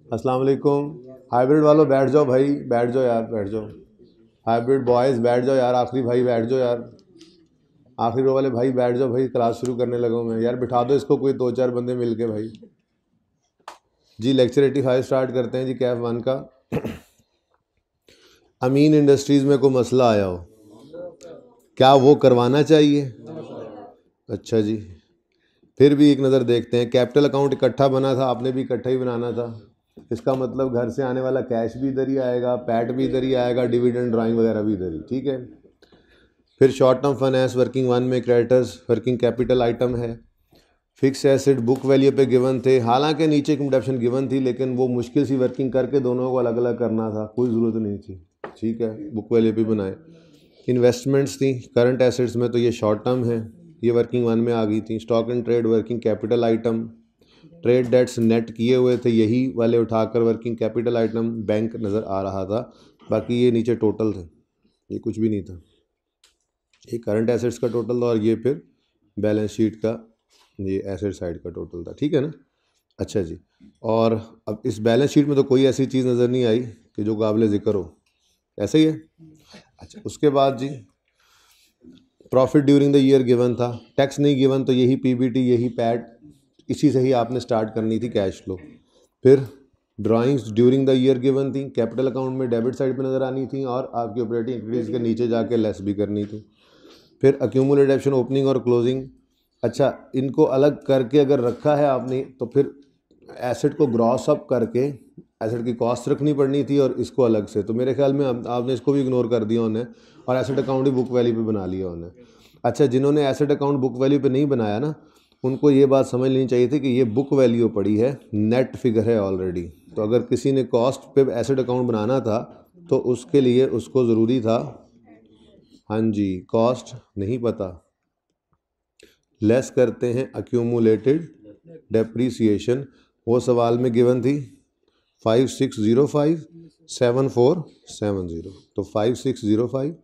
अस्सलाम वालेकुम। हाइब्रिड वालों बैठ जाओ भाई, बैठ जाओ यार, बैठ जाओ। हाइब्रिड बॉयज़ बैठ जाओ यार, आखिरी भाई बैठ जाओ यार, आखिरी रो वाले भाई बैठ जाओ भाई, क्लास शुरू करने लगा हूँ मैं यार, बिठा दो इसको कोई 2-4 बंदे मिल के भाई। जी लेक्चर 85 स्टार्ट करते हैं जी, कैफ 1 का। अमीन इंडस्ट्रीज़ में कोई मसला आया हो, क्या वो करवाना चाहिए? अच्छा जी, फिर भी एक नज़र देखते हैं। कैपिटल अकाउंट इकट्ठा बना था, आपने भी इकट्ठा ही बनाना था। इसका मतलब घर से आने वाला कैश भी इधर ही आएगा, पैट भी इधर ही आएगा, डिविडेंड ड्राइंग वगैरह भी इधर ही, ठीक है। फिर शॉर्ट टर्म फाइनेंस वर्किंग 1 में क्रेडिटर्स वर्किंग कैपिटल आइटम है। फिक्स एसेट बुक वैल्यू पे गिवन थे, हालांकि नीचे कंडप्शन गिवन थी, लेकिन वो मुश्किल सी वर्किंग करके दोनों को अलग अलग करना था, कोई ज़रूरत नहीं थी, ठीक है, बुक वैल्यू पे बनाए। इन्वेस्टमेंट्स थी करंट एसेट्स में, तो ये शॉर्ट टर्म है, ये वर्किंग 1 में आ गई थी। Stock and trade working capital item, trade debts net किए हुए थे, यही वाले उठाकर वर्किंग कैपिटल आइटम बैंक नज़र आ रहा था, बाकी ये नीचे टोटल थे, ये कुछ भी नहीं था, ये करंट एसेट्स का टोटल था और ये फिर बैलेंस शीट का ये एसेट साइड का टोटल था, ठीक है ना। अच्छा जी, और अब इस बैलेंस शीट में तो कोई ऐसी चीज़ नज़र नहीं आई कि जो काबिल ज़िक्र हो, ऐसा ही है। अच्छा, उसके बाद जी profit during the year given था, टैक्स नहीं गिवन, तो यही पीबीटी यही पैट, इसी से ही आपने स्टार्ट करनी थी कैश फ्लो। फिर drawings during the year given थी, कैपिटल अकाउंट में डेबिट साइड पे नज़र आनी थी और आपकी ऑपरेटिंग एक्टिविटीज़ के नीचे जाके लेस भी करनी थी। फिर अक्यूमुलेटेड ऑप्शन ओपनिंग और क्लोजिंग, अच्छा इनको अलग करके अगर रखा है आपने तो फिर एसेट को ग्रॉस अप करके एसेट की कॉस्ट रखनी पड़नी थी और इसको अलग से, तो मेरे ख्याल में आपने इसको भी इग्नोर कर दिया उन्हें और एसेट अकाउंट ही बुक वैल्यू पे बना लिया उन्हें। अच्छा, जिन्होंने एसेट अकाउंट बुक वैल्यू पे नहीं बनाया ना, उनको ये बात समझ लेनी चाहिए थी कि ये बुक वैल्यू पड़ी है, नेट फिगर है ऑलरेडी, तो अगर किसी ने कॉस्ट पे एसेट अकाउंट बनाना था तो उसके लिए उसको ज़रूरी था, हाँ जी, कॉस्ट नहीं पता, लेस करते हैं अक्यूमुलेटेड डेप्रीसिएशन, वो सवाल में गिवन थी 5605 7470, तो 5605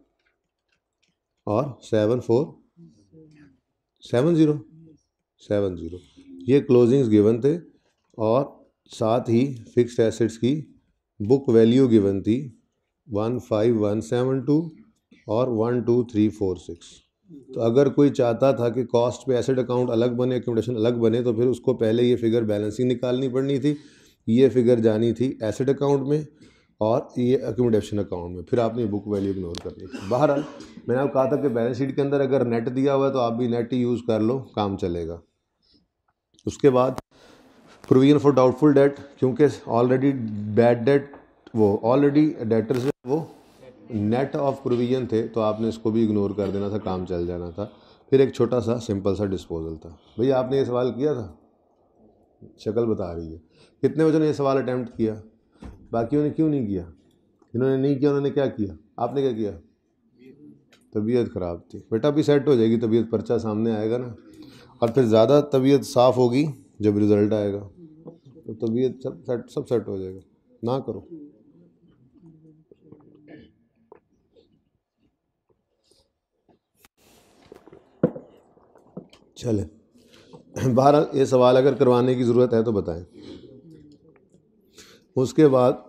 और 7470 ये क्लोजिंग्स गिवन थे और साथ ही फिक्स्ड एसेट्स की बुक वैल्यू गिवन थी 15172 और 12346। तो अगर कोई चाहता था कि कॉस्ट पे एसेट अकाउंट अलग बने, एक्यूमुलेशन अलग बने, तो फिर उसको पहले ये फिगर बैलेंसिंग निकालनी पड़नी थी, ये फिगर जानी थी एसेट अकाउंट में और ये एक्यूमुलेशन अकाउंट में, फिर आपने बुक वैल्यू इग्नोर करनी थी। बहरहाल मैंने आपको कहा था कि बैलेंस शीट के अंदर अगर नेट दिया हुआ है तो आप भी नेट ही यूज़ कर लो, काम चलेगा। उसके बाद प्रोविजन फॉर डाउटफुल डेट, क्योंकि ऑलरेडी बैड डेट वो ऑलरेडी डेटर्स है वो नेट ऑफ प्रोविजन थे, तो आपने इसको भी इग्नोर कर देना था, काम चल जाना था। फिर एक छोटा सा सिंपल सा डिस्पोजल था। भैया आपने ये सवाल किया था, शक्ल बता रही है, कितने बच्चों ने ये सवाल अटैम्प्ट किया, बाकियों ने क्यों नहीं किया? जिन्होंने नहीं किया उन्होंने क्या किया, आपने क्या किया? तबीयत ख़राब थी। बेटा अभी सेट हो जाएगी तबीयत, पर्चा सामने आएगा ना, और फिर ज़्यादा तबीयत साफ़ होगी जब रिज़ल्ट आएगा, तो तबीयत सब सेट हो जाएगा, ना करो। चले, बहरहाल ये सवाल अगर करवाने की ज़रूरत है तो बताएं। उसके बाद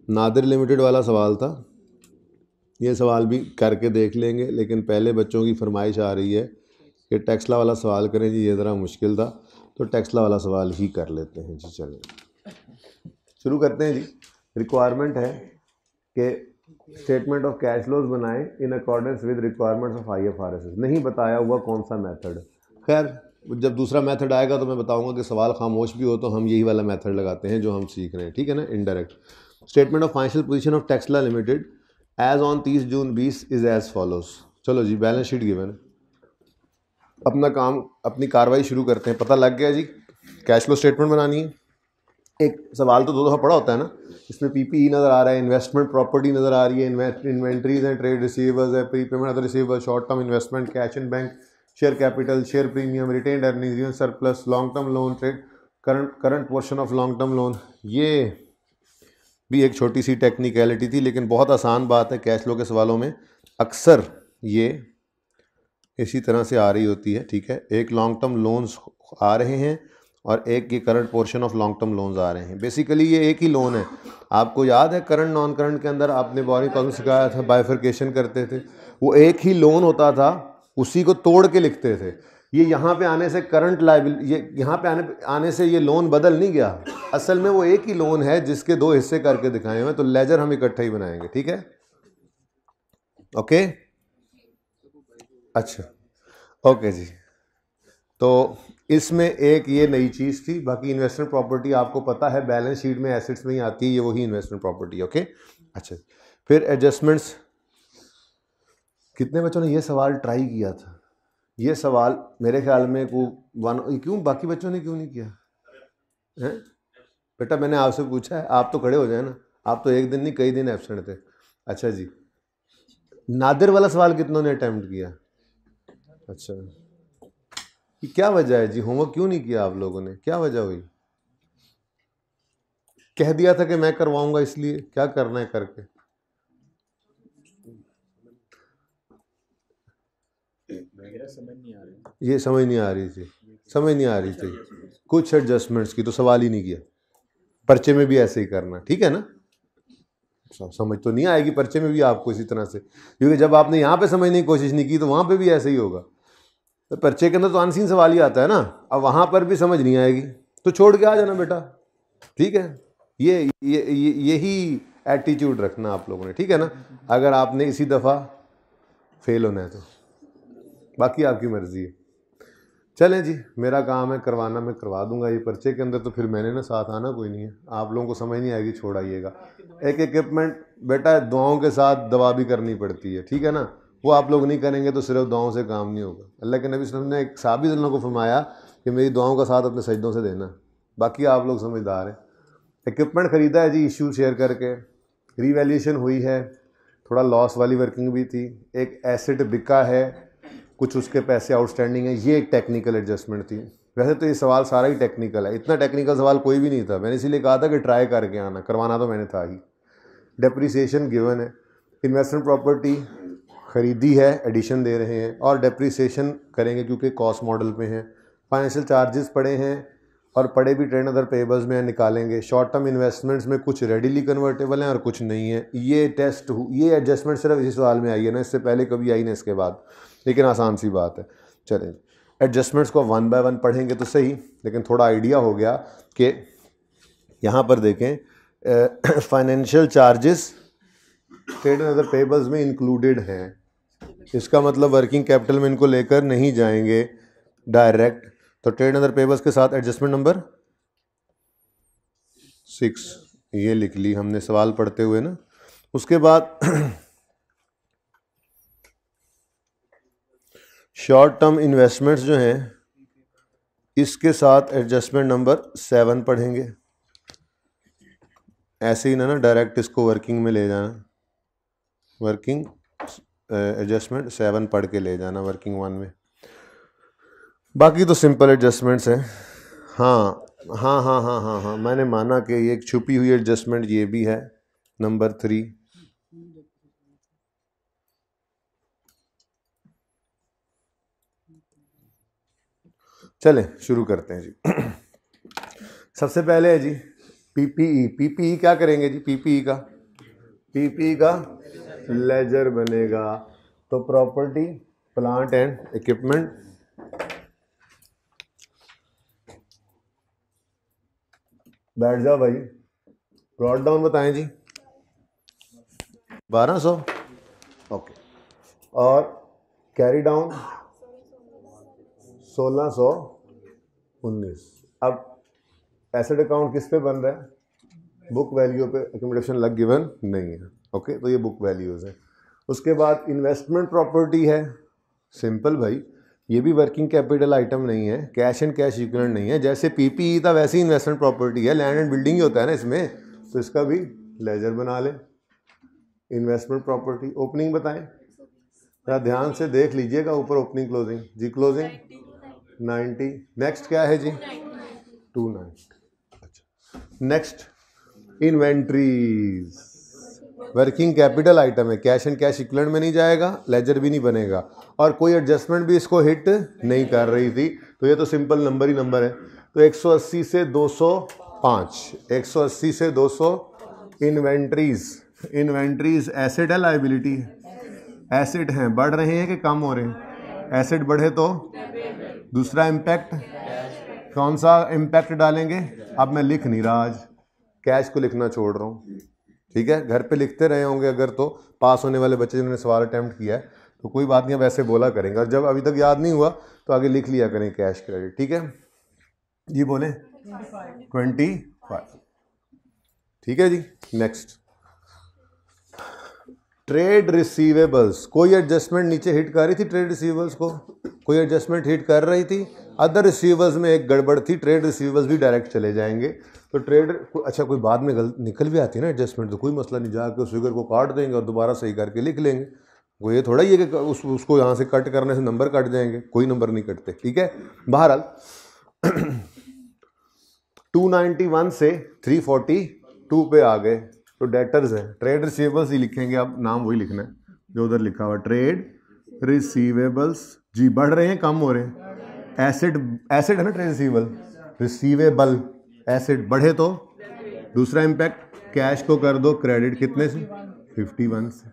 नादिर लिमिटेड वाला सवाल था, ये सवाल भी करके देख लेंगे, लेकिन पहले बच्चों की फरमाइश आ रही है कि टेक्सला वाला सवाल करें जी, ये ज़रा मुश्किल था, तो टेक्सला वाला सवाल ही कर लेते हैं जी। चलिए शुरू करते हैं जी। रिक्वायरमेंट है कि स्टेटमेंट ऑफ कैश फ्लोज बनाएं in accordance with requirements of IFRS। नहीं बताया हुआ कौन सा मेथड, खैर जब दूसरा मेथड आएगा तो मैं बताऊंगा कि सवाल खामोश भी हो तो हम यही वाला मेथड लगाते हैं जो हम सीख रहे हैं, ठीक है ना, indirect. Statement of financial position of Texla limited as on 30 June 20 is as follows. चलो जी, बैलेंस शीट गिवन, अपना काम अपनी कार्रवाई शुरू करते हैं। पता लग गया जी कैश फ्लो स्टेटमेंट बनानी है। एक सवाल तो दो दफ़ा पड़ा होता है ना, इसमें PPE नज़र आ रहा है, इन्वेस्टमेंट प्रॉपर्टी नज़र आ रही है, इन्वेंट्रीज हैं, ट्रेड रिसीवर्स है, pre payment other receivers, short term investment, cash in bank, share capital, share premium, retained earnings, retain surplus, long term loan, trade current portion of long term loan. ये भी एक छोटी सी technicality थी, लेकिन बहुत आसान बात है, कैश फ्लो के सवालों में अक्सर ये इसी तरह से आ रही होती है, ठीक है। एक लॉन्ग टर्म लोन्स आ रहे हैं और एक ये current portion of long term loans आ रहे हैं। बेसिकली ये एक ही लोन है। आपको याद है करंट नॉन करंट के अंदर आपने बोरिंग कॉस्ट सिखाया था, बाइफरकेशन करते थे, वो एक ही लोन होता था, उसी को तोड़ के लिखते थे। ये यहाँ पे आने से करंट लायबिल, ये यहाँ पे आने से ये लोन बदल नहीं गया, असल में वो एक ही लोन है जिसके दो हिस्से करके दिखाए हुए। तो लेजर हम इकट्ठा ही बनाएंगे, ठीक है, ओके, अच्छा, ओके जी। तो इसमें एक ये नई चीज़ थी, बाकी इन्वेस्टमेंट प्रॉपर्टी आपको पता है बैलेंस शीट में एसेट्स में ही आती है, ये वही इन्वेस्टमेंट प्रॉपर्टी, ओके। अच्छा, फिर एडजस्टमेंट्स। कितने बच्चों ने ये सवाल ट्राई किया था? ये सवाल मेरे ख्याल में क्यों बाकी बच्चों ने क्यों नहीं किया है? बेटा मैंने आपसे पूछा है, आप तो खड़े हो जाए ना, आप तो एक दिन नहीं कई दिन एब्सेंट थे। अच्छा जी, नादिर वाला सवाल कितनों ने अटेम्प्ट किया? अच्छा, कि क्या वजह है जी, होमवर्क क्यों नहीं किया आप लोगों ने, क्या वजह हुई? कह दिया था कि मैं करवाऊंगा, इसलिए क्या करना है करके। ये समझ नहीं आ रही थी, कुछ एडजस्टमेंट्स की तो सवाल ही नहीं किया। पर्चे में भी ऐसे ही करना, ठीक है ना, समझ तो नहीं आएगी पर्चे में भी आपको इसी तरह से, क्योंकि जब आपने यहाँ पे समझने की कोशिश नहीं की तो वहाँ पे भी ऐसे ही होगा। तो पर्चे के अंदर तो अनसीन सवाल ही आता है ना, अब वहाँ पर भी समझ नहीं आएगी तो छोड़ के आ जाना बेटा, ठीक है। यही एटीट्यूड रखना आप लोगों ने, ठीक है ना, अगर आपने इसी दफ़ा फेल होना है तो, बाकी आपकी मर्जी है। चलें जी, मेरा काम है करवाना, मैं करवा दूंगा ये पर्चे के अंदर, तो फिर मैंने ना साथ आना कोई नहीं है, आप लोगों को समझ नहीं आएगी छोड़ आइएगा। एक इक्विपमेंट बेटा दुआओं के साथ दवा भी करनी पड़ती है, ठीक है ना, वो आप लोग नहीं करेंगे तो सिर्फ दुआओं से काम नहीं होगा। अल्लाह के नबी सल्लल्लाहु अलैहि वसल्लम ने एक साबित अल्लाह को फरमाया कि मेरी दुआओं का साथ अपने सजदों से देना, बाकी आप लोग समझदार हैं। इक्विपमेंट ख़रीदा है जी, इशू शेयर करके, रीवैल्यूएशन हुई है, थोड़ा लॉस वाली वर्किंग भी थी, एक एसेट बिका है, कुछ उसके पैसे आउटस्टैंडिंग है, ये एक टेक्निकल एडजस्टमेंट थी। वैसे तो ये सवाल सारा ही टेक्निकल है, इतना टेक्निकल सवाल कोई भी नहीं था, मैंने इसीलिए कहा था कि ट्राई करके आना, करवाना तो मैंने था ही। डेप्रीसिएशन गिवन है, इन्वेस्टमेंट प्रॉपर्टी ख़रीदी है, एडिशन दे रहे हैं और डेप्रीसिएशन करेंगे क्योंकि कॉस्ट मॉडल पे हैं। फाइनेंशियल चार्जेस पड़े हैं और पड़े भी ट्रेड अदर पेबल्स में निकालेंगे। शॉर्ट टर्म इन्वेस्टमेंट्स में कुछ रेडीली कन्वर्टेबल हैं और कुछ नहीं है। ये टेस्ट, ये एडजस्टमेंट सिर्फ इसी सवाल में आई है ना, इससे पहले कभी आई ना इसके बाद, लेकिन आसान सी बात है। चलें, एडजस्टमेंट्स को 1 बाय 1 पढ़ेंगे तो सही, लेकिन थोड़ा आइडिया हो गया कि यहाँ पर देखें financial charges trade and other payables में इंक्लूडेड हैं, इसका मतलब वर्किंग कैपिटल में इनको लेकर नहीं जाएंगे डायरेक्ट। तो ट्रेड अदर पेबल्स के साथ एडजस्टमेंट नंबर 6 ये लिख ली हमने सवाल पढ़ते हुए ना। उसके बाद शॉर्ट टर्म इन्वेस्टमेंट्स जो हैं इसके साथ एडजस्टमेंट नंबर 7 पढ़ेंगे। ऐसे ही ना डायरेक्ट इसको वर्किंग में ले जाना, वर्किंग एडजस्टमेंट 7 पढ़ के ले जाना वर्किंग 1 में। बाकी तो सिंपल एडजस्टमेंट्स हैं। हाँ हाँ हाँ हाँ हाँ हाँ, मैंने माना कि ये एक छुपी हुई एडजस्टमेंट ये भी है, नंबर 3। चलें शुरू करते हैं जी। सबसे पहले है जी पीपीई। पीपीई क्या करेंगे जी? पीपीई का लेजर बनेगा। तो प्रॉपर्टी प्लांट एंड इक्विपमेंट, बैठ जाओ भाई, ब्रॉड डाउन बताएं जी 1200, ओके, और कैरी डाउन 1619। अब एसेट अकाउंट किस पे बन रहा है? बुक वैल्यू पे, अकोमोडेशन लग गिवन नहीं है, ओके, तो ये बुक वैल्यूज़ है। उसके बाद इन्वेस्टमेंट प्रॉपर्टी है, सिंपल भाई, ये भी वर्किंग कैपिटल आइटम नहीं है, कैश एंड कैश इक्विवेलेंट नहीं है। जैसे पीपीई था वैसे ही इन्वेस्टमेंट प्रॉपर्टी है, लैंड एंड बिल्डिंग ही होता है ना इसमें, तो इसका भी लेजर बना ले। इन्वेस्टमेंट प्रॉपर्टी ओपनिंग बताएं, जरा ध्यान से देख लीजिएगा ऊपर ओपनिंग क्लोजिंग जी। क्लोजिंग 90। नेक्स्ट क्या है जी? 29। अच्छा, next inventories working capital item है, कैश एंड कैश इक्विवेलेंट में नहीं जाएगा, लेजर भी नहीं बनेगा, और कोई एडजस्टमेंट भी इसको हिट नहीं कर रही थी, तो ये तो सिंपल नंबर ही नंबर है। तो 180 से 205, 180 से 200 इन्वेंट्रीज एसेट है लायबिलिटी? एसेट हैं, बढ़ रहे हैं कि कम हो रहे हैं? एसेट बढ़े तो दूसरा इम्पैक्ट, कौन सा इम्पैक्ट डालेंगे? अब मैं लिख नहीं रहा, आज कैश को लिखना छोड़ रहा हूँ, ठीक है? घर पे लिखते रहे होंगे अगर, तो पास होने वाले बच्चे जिन्होंने सवाल अटैम्प्ट किया है तो कोई बात नहीं, अब ऐसे बोला करेंगे, और जब अभी तक याद नहीं हुआ तो आगे लिख लिया करें कैश क्रेडिट, ठीक है जी? बोले 25, ठीक है जी। नेक्स्ट, ट्रेड रिसीवेबल्स, कोई एडजस्टमेंट नीचे हिट कर रही थी ट्रेड रिसीवेबल्स को? कोई एडजस्टमेंट हिट कर रही थी? अदर रिसीवेबल्स में एक गड़बड़ थी, ट्रेड रिसीवेबल्स भी डायरेक्ट चले जाएंगे। तो ट्रेड, अच्छा कोई बाद में निकल भी आती है ना एडजस्टमेंट, तो कोई मसला नहीं, जाके उस फिगर को काट देंगे और दोबारा सही करके लिख लेंगे। वो ये थोड़ा ही है कि उसको यहाँ से कट करने से नंबर कट जाएंगे, कोई नंबर नहीं कटते, ठीक है? बहरहाल 291 से 342 पे आ गए, तो डेटर्स है, ट्रेड रिसीवेबल्स ही लिखेंगे, अब नाम वही लिखना है जो उधर लिखा हुआ, ट्रेड रिसीवेबल्स जी। बढ़ रहे हैं कम हो रहे हैं? एसेट, एसेट है ना ट्रेड रिसीवेबल, रिसीवेबल एसेट बढ़े तो दूसरा इम्पैक्ट, कैश को कर दो क्रेडिट, कितने से? 51 से।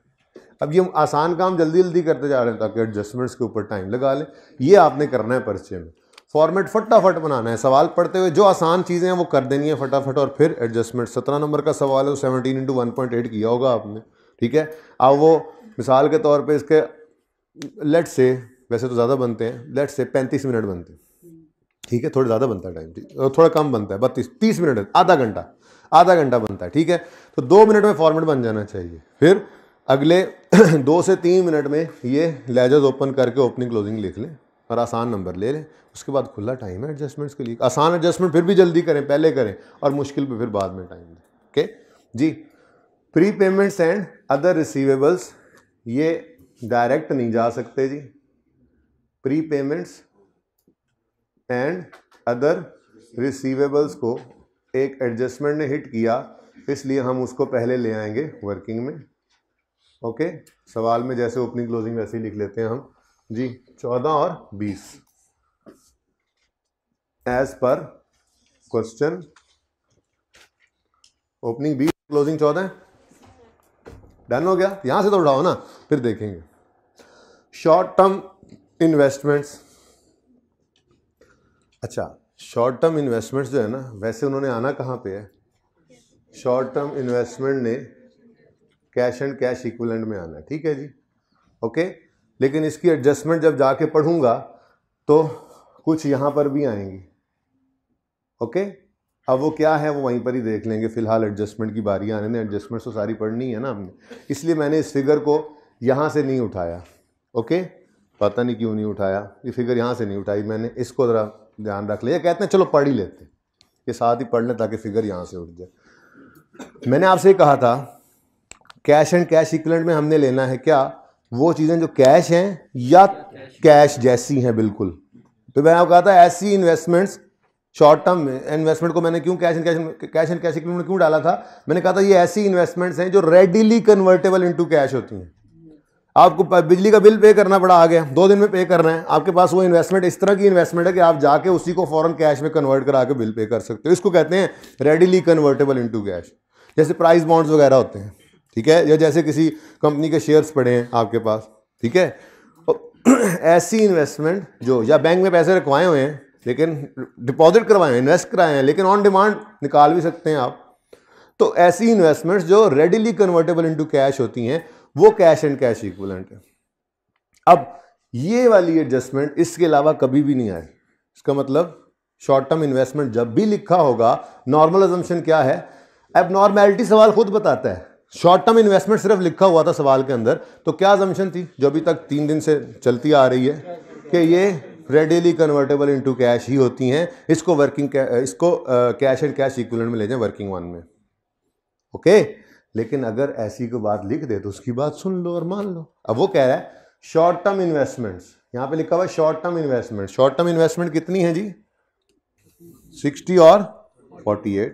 अब ये आसान काम जल्दी जल्दी करते जा रहे हैं ताकि एडजस्टमेंट्स के ऊपर टाइम लगा ले, ये आपने करना है पर्चे में। फॉर्मेट फटाफट बनाना है, सवाल पढ़ते हुए जो आसान चीज़ें हैं वो कर देनी है फटाफट, और फिर एडजस्टमेंट। 17 नंबर का सवाल है तो 17 × 1.8 किया होगा आपने, ठीक है? अब वो मिसाल के तौर पे इसके लेट से, वैसे तो ज़्यादा बनते हैं, लेट से 35 मिनट बनते हैं, ठीक है? थोड़ा ज़्यादा बनता है टाइम, थोड़ा कम बनता है, 30 मिनट, आधा घंटा बनता है, ठीक है? तो 2 मिनट में फॉर्मेट बन जाना चाहिए। फिर अगले 2 से 3 मिनट में ये लेजर्स ओपन करके ओपनिंग क्लोजिंग लिख लें और आसान नंबर ले लें। उसके बाद खुला टाइम है एडजस्टमेंट्स के लिए। आसान एडजस्टमेंट फिर भी जल्दी करें, पहले करें, और मुश्किल पे फिर बाद में टाइम दें, ओके जी। Prepayments and other receivables, ये डायरेक्ट नहीं जा सकते जी। Prepayments and other receivables को एक एडजस्टमेंट ने हिट किया, इसलिए हम उसको पहले ले आएंगे वर्किंग में, ओके? सवाल में जैसे ओपनिंग क्लोजिंग वैसे ही लिख लेते हैं हम जी। 14 और 20 as per question, opening 20, closing 14, done हो गया? यहां से तो उठाओ ना, फिर देखेंगे। शॉर्ट टर्म इन्वेस्टमेंट्स, अच्छा शॉर्ट टर्म इन्वेस्टमेंट्स जो है ना, वैसे उन्होंने आना कहाँ पे है? शॉर्ट टर्म इन्वेस्टमेंट ने कैश एंड कैश इक्विवेलेंट में आना है, ठीक है जी, ओके? लेकिन इसकी एडजस्टमेंट जब जाके पढ़ूंगा तो कुछ यहाँ पर भी आएंगी, ओके? अब वो क्या है वो वहीं पर ही देख लेंगे, फिलहाल एडजस्टमेंट की बारी आने में, एडजस्टमेंट तो सारी पढ़नी है ना हमने, इसलिए मैंने इस फिगर को यहाँ से नहीं उठाया, ओके? पता नहीं क्यों नहीं उठाया, ये फिगर यहाँ से नहीं उठाई मैंने, इसको ज़रा ध्यान रख लिया, कहते हैं चलो पढ़ ही लेते हैं, ये साथ ही पढ़ लें ताकि फिगर यहाँ से उठ जाए। मैंने आपसे कहा था कैश एंड कैश इक्विवेलेंट में हमने लेना है क्या? वो चीज़ें जो कैश हैं या कैश जैसी हैं बिल्कुल। तो मैंने आपको कहा था ऐसी इन्वेस्टमेंट्स, शॉर्ट टर्म इन्वेस्टमेंट को मैंने क्यों कैश एंड कैश इक्विवेलेंट में क्यों डाला था? मैंने कहा था ये ऐसी इन्वेस्टमेंट्स हैं जो रेडिली कन्वर्टेबल इनटू कैश होती हैं। आपको बिजली का बिल पे करना पड़ा, आ गया 2 दिन में पे करना है, आपके पास वो इन्वेस्टमेंट इस तरह की इन्वेस्टमेंट है कि आप जाके उसी को फौरन कैश में कन्वर्ट करा के बिल पे कर सकते हो। इसको कहते हैं रेडिली कन्वर्टेबल इनटू कैश। जैसे प्राइस बॉन्ड्स वगैरह होते हैं, ठीक है, या जैसे किसी कंपनी के शेयर्स पड़े हैं आपके पास, ठीक है? ऐसी इन्वेस्टमेंट जो, या बैंक में पैसे रखवाए हुए हैं लेकिन डिपॉजिट करवाए हैं, इन्वेस्ट कराए हैं, लेकिन ऑन डिमांड निकाल भी सकते हैं आप, तो ऐसी इन्वेस्टमेंट्स जो रेडिली कन्वर्टेबल इनटू कैश होती हैं वो कैश एंड कैश इक्विवेलेंट है। अब ये वाली एडजस्टमेंट इसके अलावा कभी भी नहीं आए। इसका मतलब शॉर्ट टर्म इन्वेस्टमेंट जब भी लिखा होगा, नॉर्मल अजम्पशन क्या है? एबनॉर्मैलिटी सवाल खुद बताता है। शॉर्ट टर्म इन्वेस्टमेंट सिर्फ लिखा हुआ था सवाल के अंदर, तो क्या अजम्पशन थी जो अभी तक 3 दिन से चलती आ रही है कि ये रेडिली कन्वर्टेबल इनटू कैश ही होती हैं। इसको कैश एंड कैश इक्विवेलेंट में ले जाएं वर्किंग वन में, ओके? लेकिन अगर ऐसी कोई बात लिख दे तो उसकी बात सुन लो और मान लो। अब वो कह रहा है शॉर्ट टर्म इन्वेस्टमेंट्स, यहां पे लिखा हुआ है short term investment. Short term investment कितनी है जी? 60 और 48।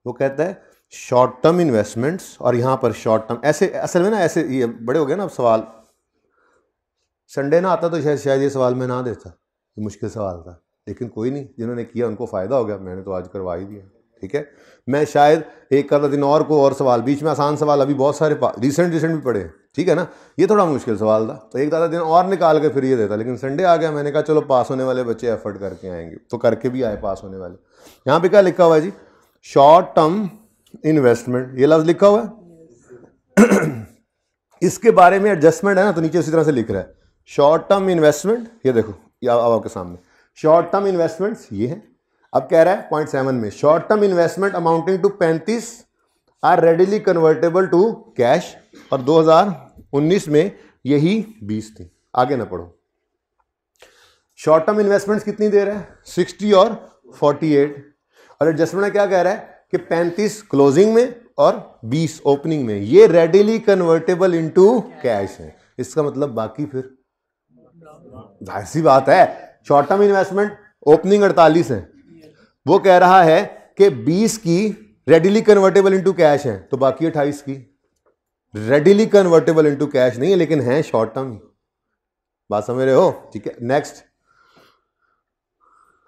वो कहता है शॉर्ट टर्म इन्वेस्टमेंट्स और यहाँ पर शॉर्ट टर्म, ऐसे असल में ना ऐसे ये बड़े हो गए ना अब सवाल। संडे ना आता तो शायद ये सवाल मैं ना देता, ये मुश्किल सवाल था, लेकिन कोई नहीं, जिन्होंने किया उनको फ़ायदा हो गया, मैंने तो आज करवा ही दिया। ठीक है, मैं शायद एक आधा दिन और को और सवाल बीच में, आसान सवाल अभी बहुत सारे रिसेंट भी पढ़े। ठीक है ना, ये थोड़ा मुश्किल सवाल था तो एक आधा दिन और निकाल के फिर ये देता, लेकिन संडे आ गया, मैंने कहा चलो पास होने वाले बच्चे एफर्ट करके आएंगे, तो करके भी आए पास होने वाले। यहाँ पे क्या लिखा हुआ है जी, शॉर्ट टर्म इन्वेस्टमेंट, ये लफ्ज लिखा हुआ है। इसके बारे में एडजस्टमेंट है ना, तो नीचे उसी तरह से लिख रहा है शॉर्ट टर्म इन्वेस्टमेंट, ये देखो ये अब आपके सामने शॉर्ट टर्म इन्वेस्टमेंट्स ये है। अब कह रहा है पॉइंट 7 में short term investment amounting to 35 are readily convertible to cash, और 2019 में यही 20 थी। आगे ना पढ़ो। शॉर्ट टर्म इन्वेस्टमेंट्स कितनी दे रहा है, 60 और 48, और एडजस्टमेंट क्या कह रहा है कि 35 क्लोजिंग में और 20 ओपनिंग में, ये रेडिली कन्वर्टेबल इनटू कैश है। इसका मतलब बाकी फिर जाहिर सी बात है, शॉर्ट टर्म इन्वेस्टमेंट ओपनिंग 48 है, वो कह रहा है कि 20 की रेडिली कन्वर्टेबल इनटू कैश है, तो बाकी 28 की रेडिली कन्वर्टेबल इनटू कैश नहीं है, लेकिन है शॉर्ट टर्म ही। बात समझ रहे हो? ठीक है, next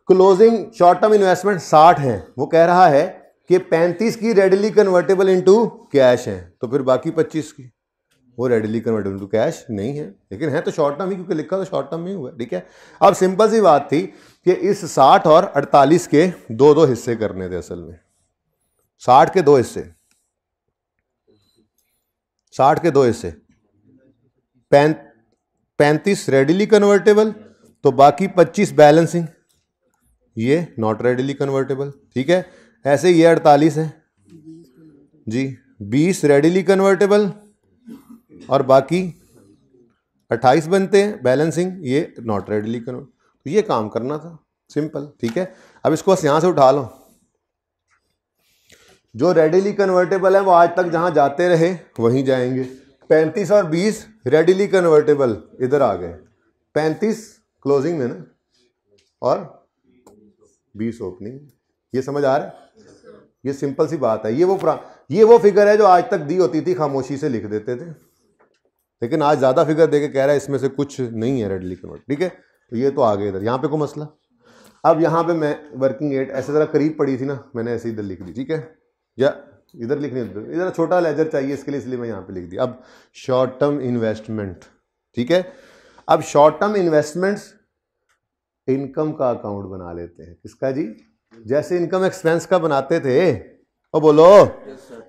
closing short term investment 60 है, वो कह रहा है कि 35 की रेडिली कन्वर्टेबल इनटू कैश है, तो फिर बाकी 25 की वो रेडिली कन्वर्टेबल इनटू कैश नहीं है, लेकिन है तो शॉर्ट टर्म ही, क्योंकि लिखा तो शॉर्ट टर्म ही हुआ। ठीक है, अब सिंपल सी बात थी कि इस 60 और 48 के दो हिस्से करने थे। असल में 60 के दो हिस्से, 60 के दो हिस्से, 35 रेडिली कन्वर्टेबल, तो बाकी 25 बैलेंसिंग, ये नॉट रेडिली कन्वर्टेबल। ठीक है, ऐसे ये 48 है जी, 20 रेडिली कन्वर्टेबल और बाकी 28 बनते हैं बैलेंसिंग, ये नॉट रेडिली कन्वर्ट। तो ये काम करना था, सिंपल। ठीक है, अब इसको बस यहां से उठा लो। जो रेडिली कन्वर्टेबल है वो आज तक जहां जाते रहे वहीं जाएंगे। 35 और 20 रेडिली कन्वर्टेबल इधर आ गए, 35 क्लोजिंग में ना और 20 ओपनिंग। ये समझ आ रहा है? ये सिंपल सी बात है। ये वो फिगर है जो आज तक दी होती थी, खामोशी से लिख देते थे, लेकिन आज ज्यादा फिगर देके कह रहा है इसमें से कुछ नहीं है रेडिली कन्वर्ट। ठीक है, तो ये तो आगे इधर, यहाँ पे कोई मसला। अब यहाँ पे मैं वर्किंग एट ऐसे जरा करीब पड़ी थी ना, मैंने ऐसे इधर लिख दी। ठीक है, या इधर लिखनी, इधर छोटा लेजर चाहिए इसके लिए, इसलिए मैं यहाँ पे लिख दिया। अब शॉर्ट टर्म इन्वेस्टमेंट, ठीक है, अब शॉर्ट टर्म इन्वेस्टमेंट्स इनकम का अकाउंट बना लेते हैं। किसका जी? जैसे इनकम एक्सपेंस का बनाते थे, और बोलो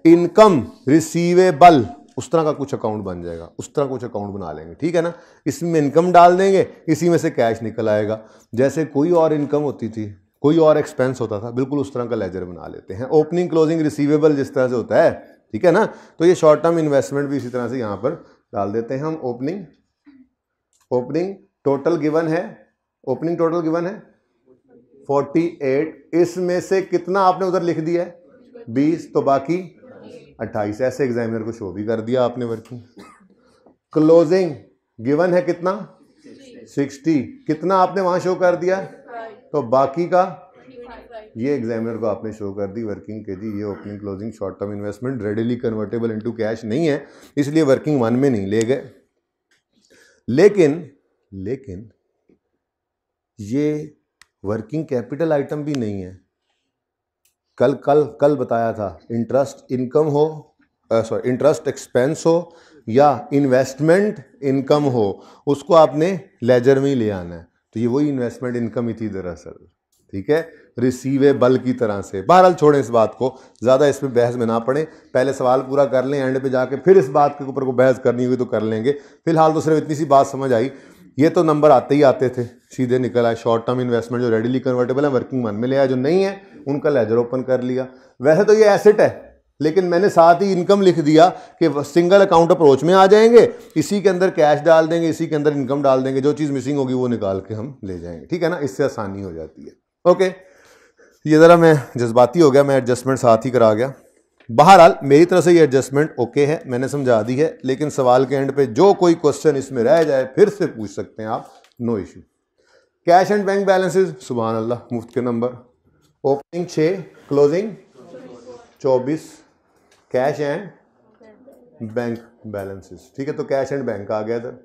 इनकम रिसीवेबल, उस तरह का कुछ अकाउंट बन जाएगा, उस तरह कुछ अकाउंट बना लेंगे। ठीक है ना, इसमें इनकम डाल देंगे, इसी में से कैश निकल आएगा। जैसे कोई और इनकम होती थी, कोई और एक्सपेंस होता था, बिल्कुल उस तरह का लेजर बना लेते हैं। ओपनिंग क्लोजिंग रिसीवेबल जिस तरह से होता है, ठीक है ना, तो ये शॉर्ट टर्म इन्वेस्टमेंट भी इसी तरह से यहाँ पर डाल देते हैं हम। ओपनिंग टोटल गिवन है, ओपनिंग टोटल गिवन है 48, इसमें से कितना आपने उधर लिख दिया है 20, तो बाकी 28। ऐसे एग्जामिनर को शो भी कर दिया आपने वर्किंग। क्लोजिंग गिवन है कितना 60, कितना आपने वहां शो कर दिया, तो बाकी का ये एग्जामिनर को आपने शो कर दी वर्किंग के जी, ये opening closing short term investment readily convertible into cash नहीं है, इसलिए वर्किंग 1 में नहीं ले गए। लेकिन ये वर्किंग कैपिटल आइटम भी नहीं है। कल बताया था, इंटरेस्ट इनकम हो, इंटरेस्ट एक्सपेंस हो या इन्वेस्टमेंट इनकम हो, उसको आपने लेजर में ही ले आना है। तो ये वही इन्वेस्टमेंट इनकम ही थी दरअसल, ठीक है, रिसीवेबल की तरह से। बहरहाल छोड़ें इस बात को, ज़्यादा इसमें बहस में ना पड़े, पहले सवाल पूरा कर लें, एंड पे जाके फिर इस बात के ऊपर को बहस करनी हुई तो कर लेंगे। फिलहाल तो सिर्फ इतनी सी बात समझ आई, ये तो नंबर आते ही आते थे, सीधे निकल आए। शॉर्ट टर्म इन्वेस्टमेंट जो रेडिली कन्वर्टेबल है वर्किंग 1 में ले आया, जो नहीं है उनका लेजर ओपन कर लिया। वैसे तो ये एसेट है, लेकिन मैंने साथ ही इनकम लिख दिया कि सिंगल अकाउंट अप्रोच में आ जाएंगे, इसी के अंदर कैश डाल देंगे, इसी के अंदर इनकम डाल देंगे, जो चीज़ मिसिंग होगी वो निकाल के हम ले जाएंगे। ठीक है ना, इससे आसानी हो जाती है। ओके, ये ज़रा मैं जज्बाती हो गया, मैं एडजस्टमेंट साथ ही करा गया। बहरहाल मेरी तरफ से ये एडजस्टमेंट ओके है, मैंने समझा दी है, लेकिन सवाल के एंड पे जो कोई क्वेश्चन इसमें रह जाए फिर से पूछ सकते हैं आप, no issue. Cash and bank balances, सुभान अल्लाह, मुफ्त के नंबर। Opening 6, closing 24, cash and bank balances, ठीक है। तो कैश एंड बैंक आ गया इधर।